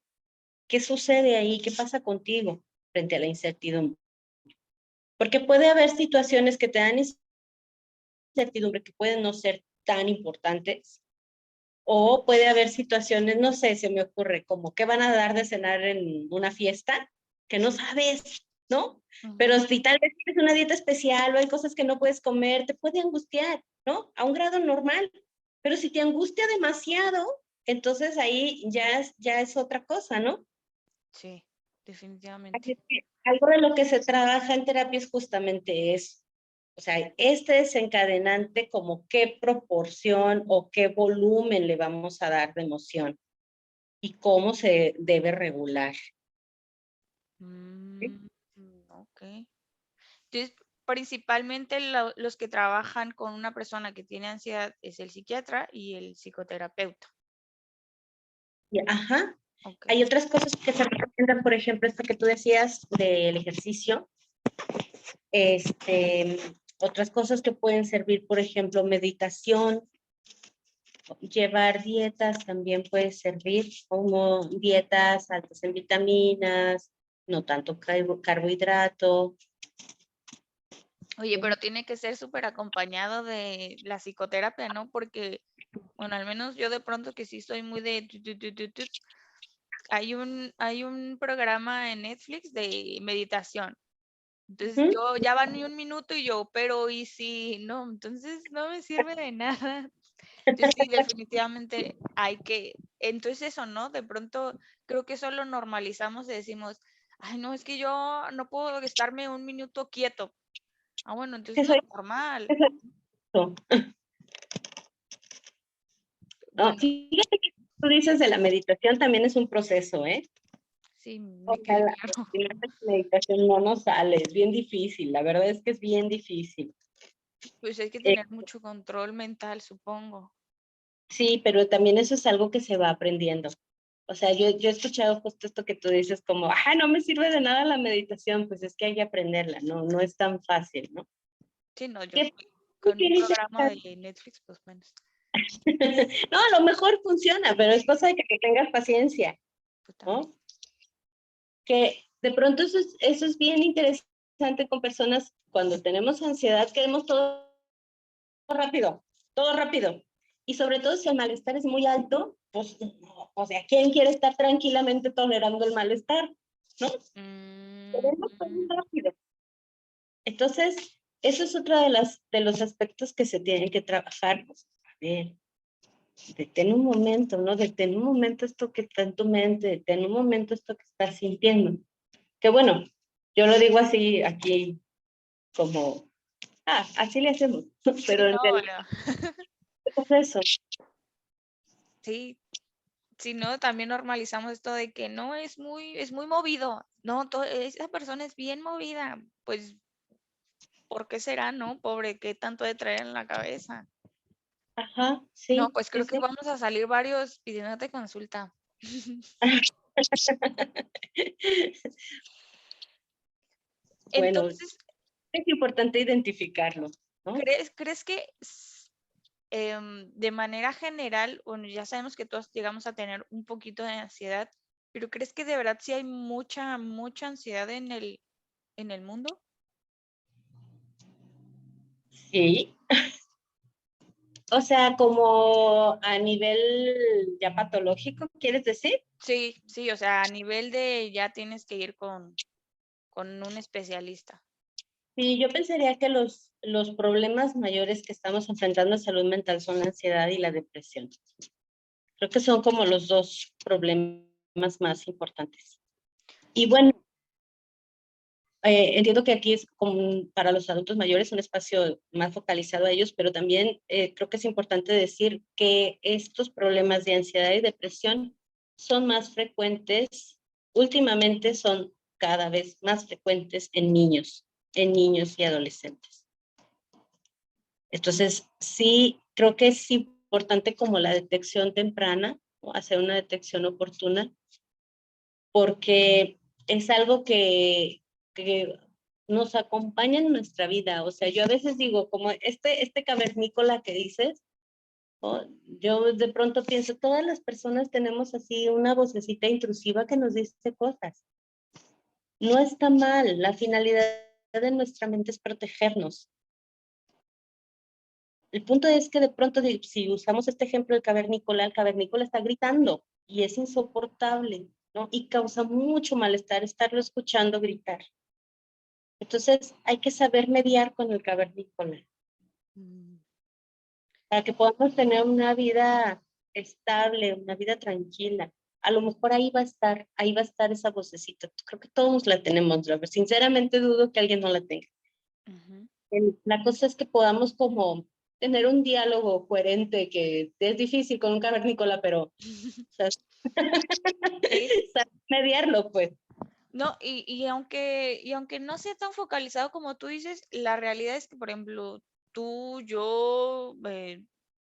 Speaker 2: ¿Qué sucede ahí? ¿Qué pasa contigo frente a la incertidumbre? Porque puede haber situaciones que te dan incertidumbre que pueden no ser tan importantes, o puede haber situaciones, no sé, se me ocurre, como que van a dar de cenar en una fiesta que no sabes, ¿no?
Speaker 1: Ujú.
Speaker 2: Pero si tal vez tienes una dieta especial o hay cosas que no puedes comer, te puede angustiar, ¿no? A un grado normal. Pero si te angustia demasiado, entonces ahí ya es otra cosa, ¿no?
Speaker 1: Sí,
Speaker 2: Así
Speaker 1: definitivamente.
Speaker 2: es que algo de lo que se trabaja en terapia es justamente eso. O sea, este desencadenante, como qué proporción o qué volumen le vamos a dar de emoción y cómo se debe regular. ¿Sí?
Speaker 1: Mm, ok. Entonces, principalmente los que trabajan con una persona que tiene ansiedad es el psiquiatra y el psicoterapeuta.
Speaker 2: Ajá.
Speaker 1: Ok.
Speaker 2: Hay otras cosas que se recomiendan, por ejemplo, esto que tú decías del ejercicio. Este, otras cosas que pueden servir, por ejemplo, meditación, llevar dietas también puede servir, como dietas altas en vitaminas, no tanto carbohidrato.
Speaker 1: Oye, pero tiene que ser súper acompañado de la psicoterapia, ¿no? Porque, bueno, al menos yo de pronto que sí soy muy de hay un programa en Netflix de meditación. Entonces
Speaker 2: Ujú.
Speaker 1: yo ya van ni un minuto y yo, pero ¿y si no? Entonces no me sirve de nada. Entonces sí, definitivamente entonces eso, ¿no? De pronto creo que eso lo normalizamos y decimos, ay, no, es que yo no puedo estarme un minuto quieto. Ah, bueno, entonces
Speaker 2: Eso
Speaker 1: no
Speaker 2: es
Speaker 1: es normal.
Speaker 2: eso. No,
Speaker 1: Bueno,
Speaker 2: fíjate que tú dices de la meditación también es un proceso, ¿eh?
Speaker 1: sí,
Speaker 2: O
Speaker 1: me
Speaker 2: sea,
Speaker 1: queda claro.
Speaker 2: la meditación no nos sale, es bien difícil, la verdad es que es bien difícil.
Speaker 1: Pues hay que
Speaker 2: Eh,
Speaker 1: tener mucho control mental, supongo.
Speaker 2: sí, pero también eso es algo que se va aprendiendo. O sea, yo he escuchado justo esto que tú dices como, no me sirve de nada la meditación, pues es que hay que aprenderla, no es tan fácil, ¿no?
Speaker 1: Sí, no, yo
Speaker 2: ¿Qué
Speaker 1: con un programa
Speaker 2: interesante?
Speaker 1: de Netflix, pues menos.
Speaker 2: No, a lo mejor funciona, pero es cosa de que tengas paciencia,
Speaker 1: Pues también.
Speaker 2: ¿no? Que de pronto eso es bien interesante interesante con personas cuando tenemos ansiedad, queremos todo rápido, todo rápido. Y sobre todo si el malestar es muy alto, pues, no, o sea, ¿quién quiere estar tranquilamente tolerando el malestar? ¿No? Queremos todo muy
Speaker 1: Mm,
Speaker 2: rápido. Entonces, eso es otro de los aspectos que se tienen que trabajar. Pues, a ver, detén un momento, ¿no? Detén un momento esto que está en tu mente, detén un momento esto que estás sintiendo. Que bueno, yo lo digo así aquí como, así le hacemos,
Speaker 1: sí,
Speaker 2: pero en
Speaker 1: no,
Speaker 2: realidad
Speaker 1: bueno,
Speaker 2: es eso.
Speaker 1: sí, sí, no, también normalizamos esto de que no es muy movido, no, esa persona es bien movida, pues, ¿por qué será, no? Pobre, ¿qué tanto de traer en la cabeza?
Speaker 2: Ajá,
Speaker 1: No,
Speaker 2: sí,
Speaker 1: pues
Speaker 2: sí,
Speaker 1: creo que
Speaker 2: sí.
Speaker 1: vamos a salir varios pidiéndote consulta.
Speaker 2: Bueno,
Speaker 1: Entonces,
Speaker 2: es importante identificarlo, ¿no?
Speaker 1: ¿crees que de manera general, bueno, ya sabemos que todos llegamos a tener un poquito de ansiedad, pero crees que de verdad sí hay mucha ansiedad en el mundo?
Speaker 2: Sí. O sea, como a nivel ya patológico, ¿quieres decir?
Speaker 1: Sí, sí, o sea, a nivel de ya tienes que ir con un especialista.
Speaker 2: Sí, yo pensaría que los problemas mayores que estamos enfrentando en salud mental son la ansiedad y la depresión. Creo que son como los dos problemas más importantes. Y bueno, entiendo que aquí es como para los adultos mayores un espacio más focalizado a ellos, pero también creo que es importante decir que estos problemas de ansiedad y depresión son más frecuentes, últimamente son cada vez más frecuentes en niños y adolescentes. Entonces, sí, creo que es importante como la detección temprana, ¿no? Hacer una detección oportuna, porque es algo que nos acompaña en nuestra vida. O sea, yo a veces digo, como este cavernícola que dices, ¿no? Yo de pronto pienso, todas las personas tenemos así una vocecita intrusiva que nos dice cosas. No está mal, la finalidad de nuestra mente es protegernos. El punto es que de pronto, si usamos este ejemplo del cavernícola, el cavernícola está gritando y es insoportable, ¿no? Y causa mucho malestar estarlo escuchando gritar. Entonces, hay que saber mediar con el cavernícola
Speaker 1: Mm.
Speaker 2: para que podamos tener una vida estable, una vida tranquila. A lo mejor ahí va a estar esa vocecita. Creo que todos la tenemos, Robert. Sinceramente dudo que alguien no la tenga.
Speaker 1: Ujú.
Speaker 2: La cosa es que podamos como tener un diálogo coherente, que es difícil con un cavernícola, pero o sea,
Speaker 1: Sí.
Speaker 2: saber mediarlo, pues.
Speaker 1: No, y aunque no sea tan focalizado como tú dices, la realidad es que, por ejemplo, tú, yo,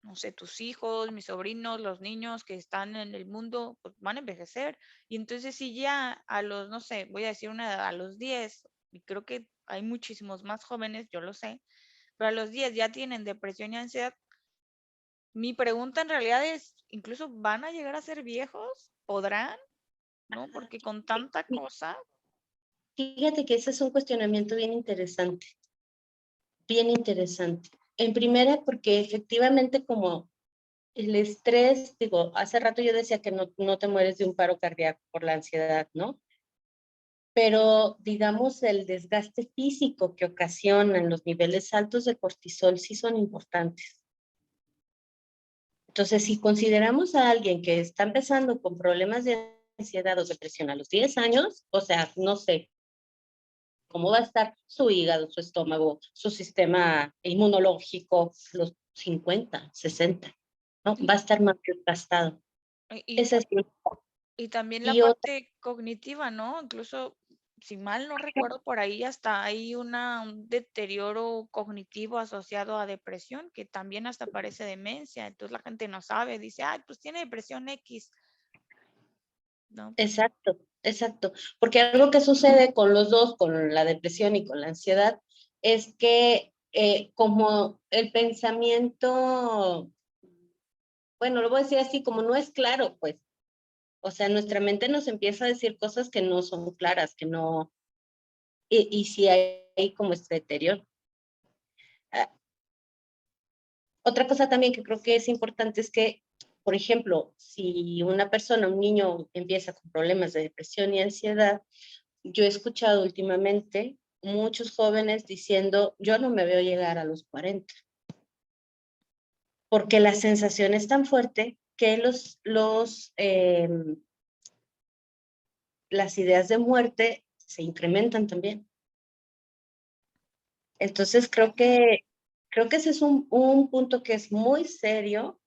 Speaker 1: no sé, tus hijos, mis sobrinos, los niños que están en el mundo, pues van a envejecer. Y entonces si ya a los, no sé, voy a decir una edad, a los 10, y creo que hay muchísimos más jóvenes, yo lo sé, pero a los 10 ya tienen depresión y ansiedad. Mi pregunta en realidad es, ¿incluso van a llegar a ser viejos? ¿Podrán? ¿No? Porque con tanta cosa.
Speaker 2: Fíjate que ese es un cuestionamiento bien interesante, bien interesante. En primera, porque efectivamente como el estrés, digo, hace rato yo decía que no te mueres de un paro cardíaco por la ansiedad, ¿no? Pero digamos el desgaste físico que ocasionan los niveles altos de cortisol sí son importantes. Entonces, si consideramos a alguien que está empezando con problemas de ansiedad o depresión a los 10 años, o sea, no sé cómo va a estar su hígado, su estómago, su sistema inmunológico, los 50, 60, ¿no? Va a estar más desgastado.
Speaker 1: Y,
Speaker 2: Ese es uno.
Speaker 1: y también la
Speaker 2: Y otra,
Speaker 1: parte cognitiva, ¿no? Incluso, si mal no recuerdo, por ahí hasta hay un deterioro cognitivo asociado a depresión, que también hasta parece demencia. Entonces la gente no sabe, dice, ay, pues tiene depresión X. No, pues
Speaker 2: exacto, exacto. Porque algo que sucede con los dos, con la depresión y con la ansiedad, es que como el pensamiento, bueno, lo voy a decir así, como no es claro, pues, o sea, nuestra mente nos empieza a decir cosas que no son claras, que no, y si hay ahí como este deterioro. Otra cosa también que creo que es importante es que, por ejemplo, si una persona, un niño empieza con problemas de depresión y ansiedad, yo he escuchado últimamente muchos jóvenes diciendo, yo no me veo llegar a los 40, porque la sensación es tan fuerte que las ideas de muerte se incrementan también. Entonces creo que ese es un punto que es muy serio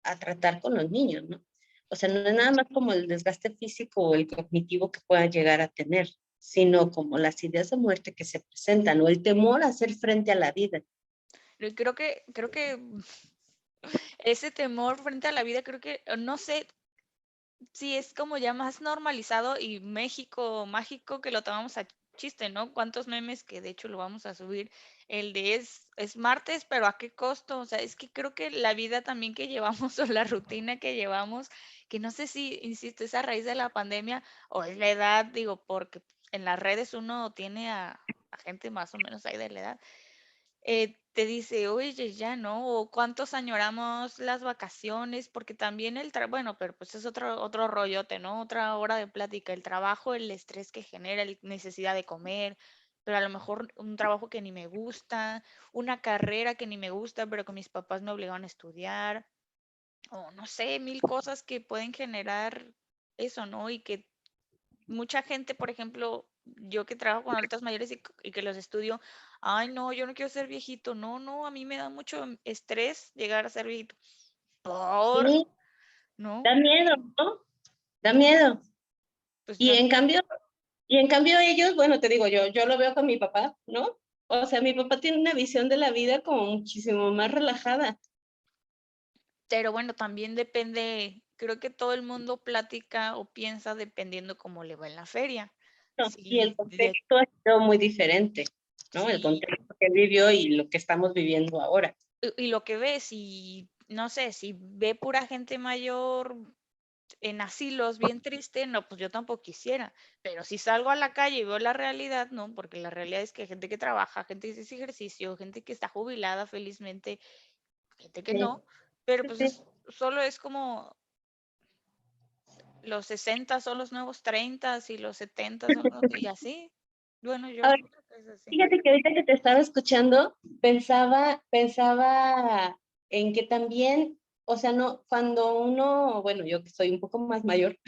Speaker 2: a tratar con los niños, ¿no? O sea, no es nada más como el desgaste físico o el cognitivo que puedan llegar a tener, sino como las ideas de muerte que se presentan o el temor a hacer frente a la vida.
Speaker 1: Creo que ese temor frente a la vida, creo que, no sé si es como ya más normalizado y México mágico que lo tomamos a chiste, ¿no? Cuántos memes que de hecho lo vamos a subir, el de es martes, pero ¿a qué costo? O sea, es que creo que la vida también que llevamos o la rutina que llevamos, que no sé si, insisto, es a raíz de la pandemia o es la edad, digo, porque en las redes uno tiene a gente más o menos ahí de la edad, te dice, oye, ya no, o cuántos añoramos las vacaciones, porque también bueno, pero pues es otro rollote, ¿no? Otra hora de plática, el trabajo, el estrés que genera, la necesidad de comer, pero a lo mejor un trabajo que ni me gusta, una carrera que ni me gusta, pero que mis papás me obligaron a estudiar, o no sé, mil cosas que pueden generar eso, ¿no? Y que mucha gente, por ejemplo, yo que trabajo con adultos mayores y que los estudio, ay, no, yo no quiero ser viejito, no, no, a mí me da mucho estrés llegar a ser viejito. Por,
Speaker 2: Sí,
Speaker 1: ¿no?
Speaker 2: da miedo, ¿no? Da miedo.
Speaker 1: Pues
Speaker 2: Y
Speaker 1: da
Speaker 2: en
Speaker 1: miedo.
Speaker 2: cambio, ellos, bueno, te digo, yo lo veo con mi papá, ¿no? O sea, mi papá tiene una visión de la vida como muchísimo más relajada.
Speaker 1: Pero bueno, también depende, creo que todo el mundo platica o piensa dependiendo cómo le va en la feria.
Speaker 2: ¿No? Y el
Speaker 1: Si de,
Speaker 2: contexto ha sido muy diferente, ¿no? El
Speaker 1: si
Speaker 2: contexto que vivió y lo que estamos viviendo ahora.
Speaker 1: y lo que ve, si, no sé, si ve pura gente mayor en asilos bien triste, no, pues yo tampoco quisiera, pero si salgo a la calle y veo la realidad, no, porque la realidad es que hay gente que trabaja, gente que hace ejercicio, gente que está jubilada felizmente, gente que
Speaker 2: Sí,
Speaker 1: no, pero
Speaker 2: sí,
Speaker 1: pues
Speaker 2: sí.
Speaker 1: solo es como los 60 son los nuevos 30 y los 70 son los, y así, bueno, yo
Speaker 2: A ver,
Speaker 1: siento que es así.
Speaker 2: fíjate que ahorita que te estaba escuchando, pensaba en que también, o sea, no, cuando uno, bueno, yo que soy un poco más mayor,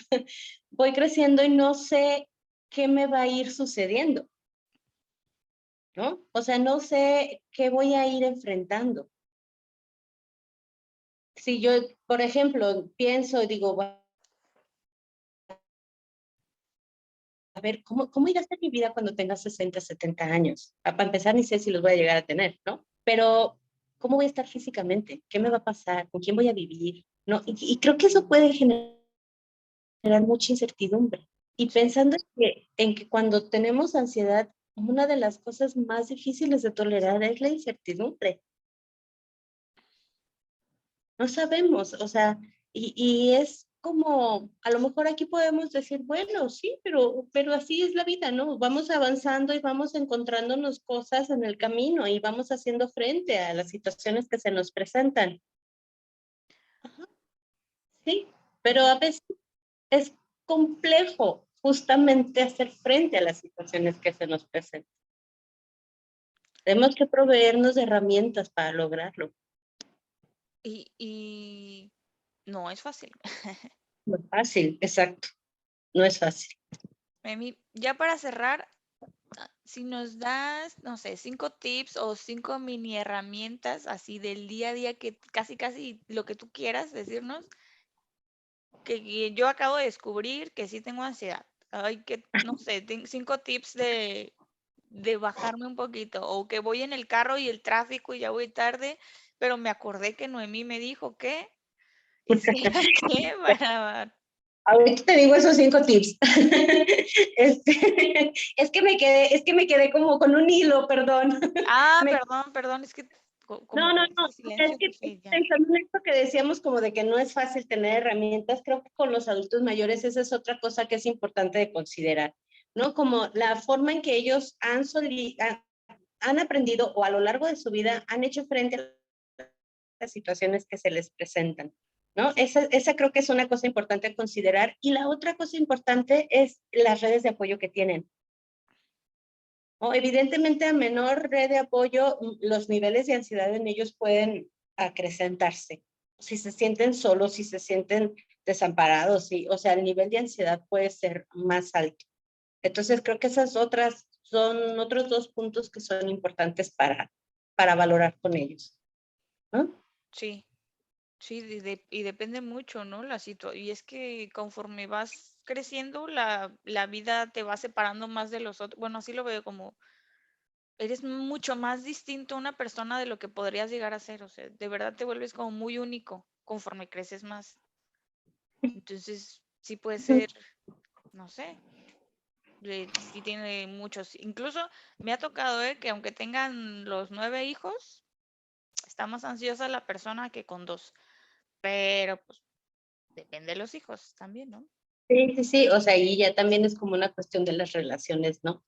Speaker 2: voy creciendo y no sé qué me va a ir sucediendo, ¿no? O sea, no sé qué voy a ir enfrentando. Si yo, por ejemplo, pienso, digo, a ver, ¿cómo irá a ser mi vida cuando tenga 60, 70 años? Para empezar, ni sé si los voy a llegar a tener, ¿no? Pero, ¿cómo voy a estar físicamente? ¿Qué me va a pasar? ¿Con quién voy a vivir? ¿No? Y creo que eso puede generar mucha incertidumbre. Y
Speaker 1: Sí.
Speaker 2: pensando en que cuando tenemos ansiedad, una de las cosas más difíciles de tolerar es la incertidumbre. No sabemos, o sea, y es como, a lo mejor aquí podemos decir, bueno, sí, pero así es la vida, ¿no? Vamos avanzando y vamos encontrándonos cosas en el camino y vamos haciendo frente a las situaciones que se nos presentan. Sí, pero a veces es complejo justamente hacer frente a las situaciones que se nos presentan. Tenemos que proveernos de herramientas para lograrlo.
Speaker 1: Y no es fácil.
Speaker 2: No es fácil, exacto, no es fácil.
Speaker 1: Emi, ya para cerrar, si nos das, no sé, 5 tips o 5 mini herramientas así del día a día que casi, casi lo que tú quieras decirnos, que yo acabo de descubrir que sí tengo ansiedad. Ay, que, no sé, 5 tips de bajarme un poquito, o que voy en el carro y el tráfico y ya voy tarde, pero me acordé que Noemí me dijo que hiciera qué para...
Speaker 2: Ahorita te digo esos 5 tips. Es que me quedé como con un hilo, perdón.
Speaker 1: Ah,
Speaker 2: Me-
Speaker 1: perdón, perdón, es que como
Speaker 2: no, no,
Speaker 1: con
Speaker 2: no.
Speaker 1: este
Speaker 2: O sea, es
Speaker 1: silencio
Speaker 2: que
Speaker 1: dije ya.
Speaker 2: pensando en esto que decíamos como de que no es fácil tener herramientas, creo que con los adultos mayores esa es otra cosa que es importante de considerar, ¿no? Como la forma en que ellos han han aprendido o a lo largo de su vida han hecho frente a las situaciones que se les presentan, ¿no? Esa creo que es una cosa importante a considerar. Y la otra cosa importante es las redes de apoyo que tienen. ¿No? Evidentemente, a menor red de apoyo, los niveles de ansiedad en ellos pueden acrecentarse. Si se sienten solos, si se sienten desamparados, sí, o sea, el nivel de ansiedad puede ser más alto. Entonces, creo que esas otras son otros dos puntos que son importantes para valorar con ellos, ¿no?
Speaker 1: Sí, sí, y depende mucho, ¿no? La situación. Y es que conforme vas creciendo, la vida te va separando más de los otros. Bueno, así lo veo como eres mucho más distinto a una persona de lo que podrías llegar a ser. O sea, de verdad te vuelves como muy único conforme creces más. Entonces, sí puede ser, no sé, sí tiene muchos. Incluso me ha tocado, que aunque tengan los 9 hijos, está más ansiosa la persona que con dos. Pero pues depende de los hijos también, ¿no?
Speaker 2: Sí, sí, sí, o sea, y ya también es como una cuestión de las relaciones, ¿no?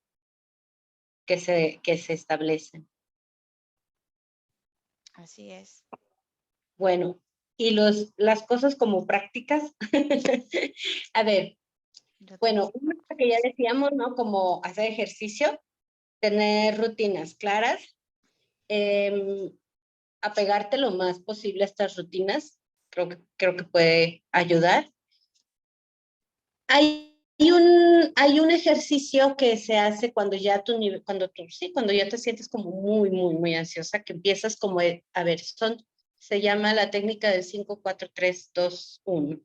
Speaker 2: Que se establecen.
Speaker 1: Así es.
Speaker 2: Bueno, y las cosas como prácticas. A ver,
Speaker 1: Yo tengo
Speaker 2: bueno, una cosa que ya decíamos, ¿no? Como hacer ejercicio, tener rutinas claras, eh, apegarte lo más posible a estas rutinas, creo que puede ayudar. Hay un ejercicio que se hace cuando ya tu nivel, cuando ya te sientes como muy, muy, muy ansiosa, que empiezas como, a ver, se llama la técnica del 5, 4, 3, 2, 1.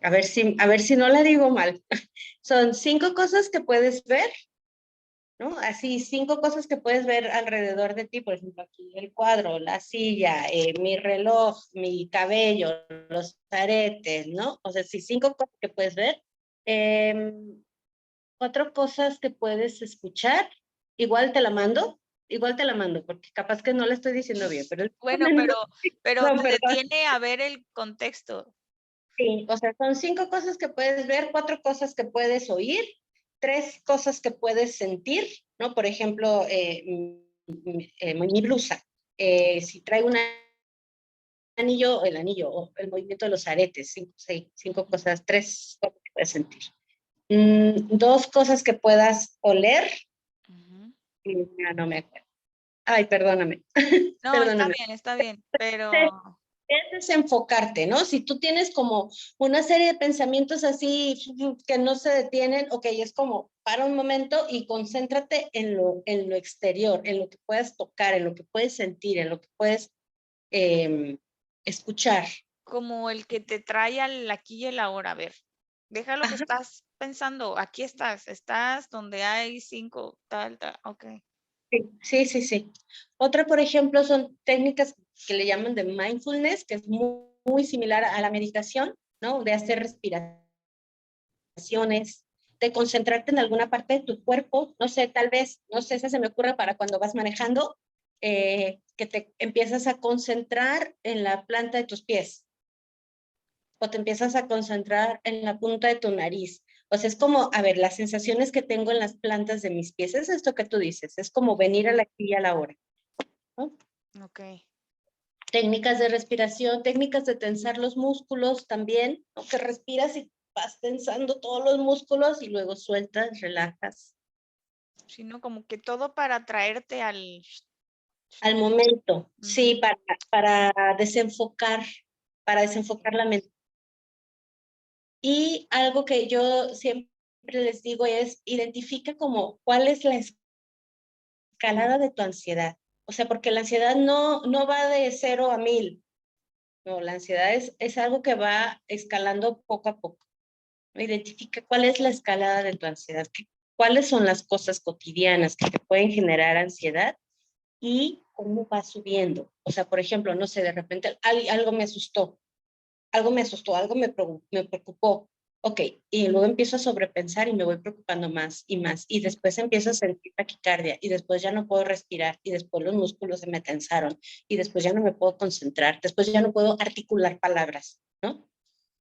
Speaker 2: A ver si no la digo mal. Son 5 cosas que puedes ver, ¿no? Así, 5 cosas que puedes ver alrededor de ti, por ejemplo, aquí el cuadro, la silla, mi reloj, mi cabello, los aretes, ¿no? O sea, sí, 5 cosas que puedes ver. 4 cosas que puedes escuchar, igual te la mando, porque capaz que no la estoy diciendo bien, pero
Speaker 1: Bueno, pero
Speaker 2: no,
Speaker 1: te
Speaker 2: perdón.
Speaker 1: detiene a ver el contexto.
Speaker 2: Sí, o sea, son 5 cosas que puedes ver, 4 cosas que puedes oír, 3 cosas que puedes sentir, ¿no? Por ejemplo, mi blusa, si trae un anillo, el anillo, o el movimiento de los aretes, 5 cosas, 3 cosas que puedes sentir. 2 cosas que puedas oler,
Speaker 1: Ujú.
Speaker 2: no me acuerdo. Ay, perdóname,
Speaker 1: No,
Speaker 2: perdóname.
Speaker 1: está bien, pero
Speaker 2: Es desenfocarte, ¿no? Si tú tienes como una serie de pensamientos así que no se detienen, ok, es como para un momento y concéntrate en lo exterior, en lo que puedas tocar, en lo que puedes sentir, en lo que puedes escuchar.
Speaker 1: como el que te trae al aquí y el ahora. A ver, deja lo que
Speaker 2: Ajá,
Speaker 1: estás pensando. Aquí estás donde hay 5, tal, ok.
Speaker 2: sí, sí, sí, sí. Otra, por ejemplo, son técnicas que le llaman de mindfulness, que es muy, muy similar a la meditación, ¿no? De hacer respiraciones, de concentrarte en alguna parte de tu cuerpo, no sé, tal vez, no sé, si se me ocurre para cuando vas manejando, que te empiezas a concentrar en la planta de tus pies o te empiezas a concentrar en la punta de tu nariz. O sea, es como, a ver, las sensaciones que tengo en las plantas de mis pies, es esto que tú dices, es como venir a la aquí y a la hora, ¿no?
Speaker 1: Ok.
Speaker 2: Técnicas de respiración, técnicas de tensar los músculos también, ¿no? Que respiras y vas tensando todos los músculos y luego sueltas, relajas.
Speaker 1: Sino como que todo para traerte
Speaker 2: Al momento,
Speaker 1: Ujú.
Speaker 2: sí, para desenfocar, para desenfocar la mente. Y algo que yo siempre les digo es, identifica como cuál es la escalada de tu ansiedad. O sea, porque la ansiedad no va de 0 a 1000. No, la ansiedad es algo que va escalando poco a poco. Identifica cuál es la escalada de tu ansiedad, cuáles son las cosas cotidianas que te pueden generar ansiedad y cómo va subiendo. O sea, por ejemplo, no sé, de repente algo me asustó, algo me preocupó. Ok, y luego empiezo a sobrepensar y me voy preocupando más y más. Y después empiezo a sentir taquicardia y después ya no puedo respirar y después los músculos se me tensaron y después ya no me puedo concentrar, después ya no puedo articular palabras, ¿no?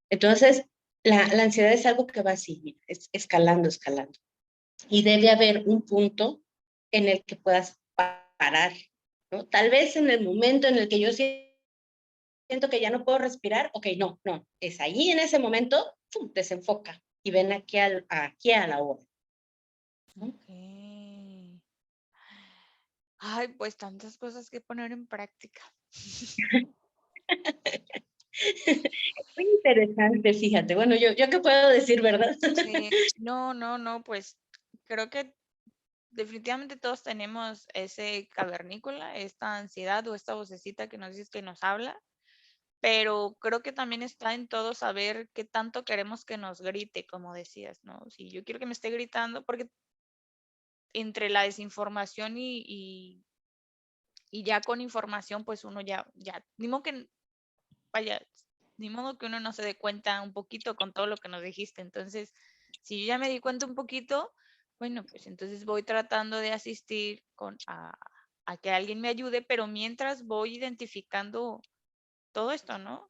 Speaker 2: Entonces, la ansiedad es algo que va así, mira, escalando, escalando. Y debe haber un punto en el que puedas parar, ¿no? Tal vez en el momento en el que yo siento que ya no puedo respirar, ok, no, no, es ahí en ese momento, ¡pum!, desenfoca y ven aquí a la hora. ¿No?
Speaker 1: Ok. Ay, pues tantas cosas que poner en práctica.
Speaker 2: Muy interesante, fíjate. Bueno, yo qué puedo decir, ¿verdad?
Speaker 1: Sí, no, pues creo que definitivamente todos tenemos ese cavernícola, esta ansiedad o esta vocecita que nos dice que nos habla, pero creo que también está en todo saber qué tanto queremos que nos grite, como decías, ¿no? Si yo quiero que me esté gritando, porque entre la desinformación y ya con información, pues uno ya, ni modo que, vaya, ni modo que uno no se dé cuenta un poquito con todo lo que nos dijiste. Entonces, si yo ya me di cuenta un poquito, bueno, pues entonces voy tratando de asistir a que alguien me ayude, pero mientras voy identificando todo esto, ¿no?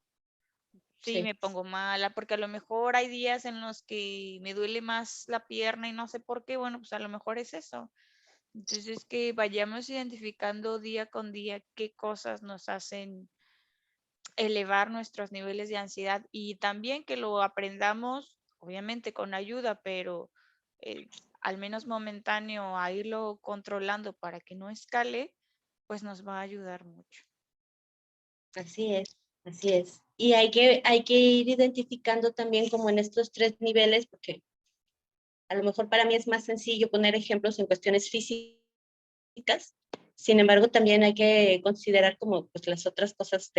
Speaker 1: Sí,
Speaker 2: Sí,
Speaker 1: me pongo mala, porque a lo mejor hay días en los que me duele más la pierna y no sé por qué, bueno, pues a lo mejor es eso. Entonces, que vayamos identificando día con día qué cosas nos hacen elevar nuestros niveles de ansiedad y también que lo aprendamos, obviamente con ayuda, pero eh, al menos momentáneo a irlo controlando para que no escale, pues nos va a ayudar mucho.
Speaker 2: así es, así es. Y hay que ir identificando también como en estos 3 niveles, porque a lo mejor para mí es más sencillo poner ejemplos en cuestiones físicas. Sin embargo, también hay que considerar como pues las otras cosas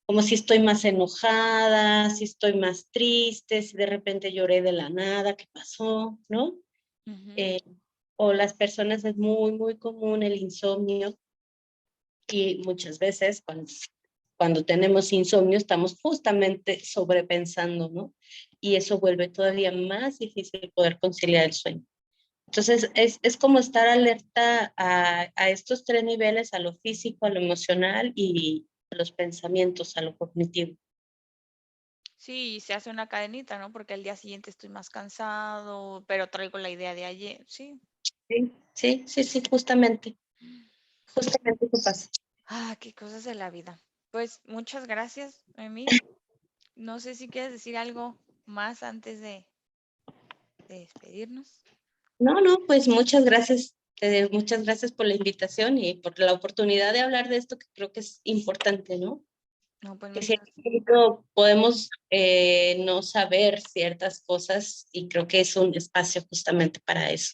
Speaker 2: como si estoy más enojada, si estoy más triste, si de repente lloré de la nada, ¿qué pasó? ¿No?
Speaker 1: Ujú.
Speaker 2: Eh, o las personas es muy, muy común el insomnio y muchas veces cuando tenemos insomnio estamos justamente sobrepensando, ¿no? Y eso vuelve todavía más difícil poder conciliar el sueño. Entonces, es como estar alerta a estos 3 niveles, a lo físico, a lo emocional y a los pensamientos, a lo cognitivo.
Speaker 1: Sí, se hace una cadenita, ¿no? Porque al día siguiente estoy más cansado, pero traigo la idea de ayer. Sí.
Speaker 2: Sí, sí, sí, sí, justamente eso pasa.
Speaker 1: Ah, qué cosas de la vida. Pues muchas gracias, Emi. No sé si quieres decir algo más antes de despedirnos.
Speaker 2: No, no, pues muchas gracias por la invitación y por la oportunidad de hablar de esto que creo que es importante, ¿no?
Speaker 1: No, pues
Speaker 2: Que si
Speaker 1: muchas.
Speaker 2: podemos no saber ciertas cosas y creo que es un espacio justamente para eso,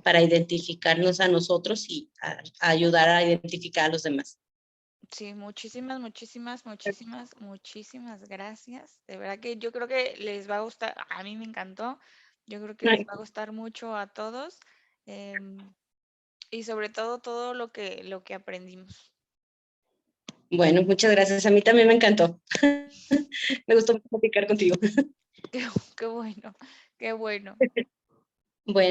Speaker 2: para identificarnos a nosotros y a ayudar a identificar a los demás.
Speaker 1: Sí, muchísimas gracias. De verdad que yo creo que les va a gustar. A mí me encantó. Yo creo que les va a gustar mucho a todos. em, y sobre todo lo que aprendimos.
Speaker 2: Bueno, muchas gracias. A mí también me encantó. Me gustó platicar contigo.
Speaker 1: Qué, qué bueno, qué bueno.
Speaker 2: Bueno.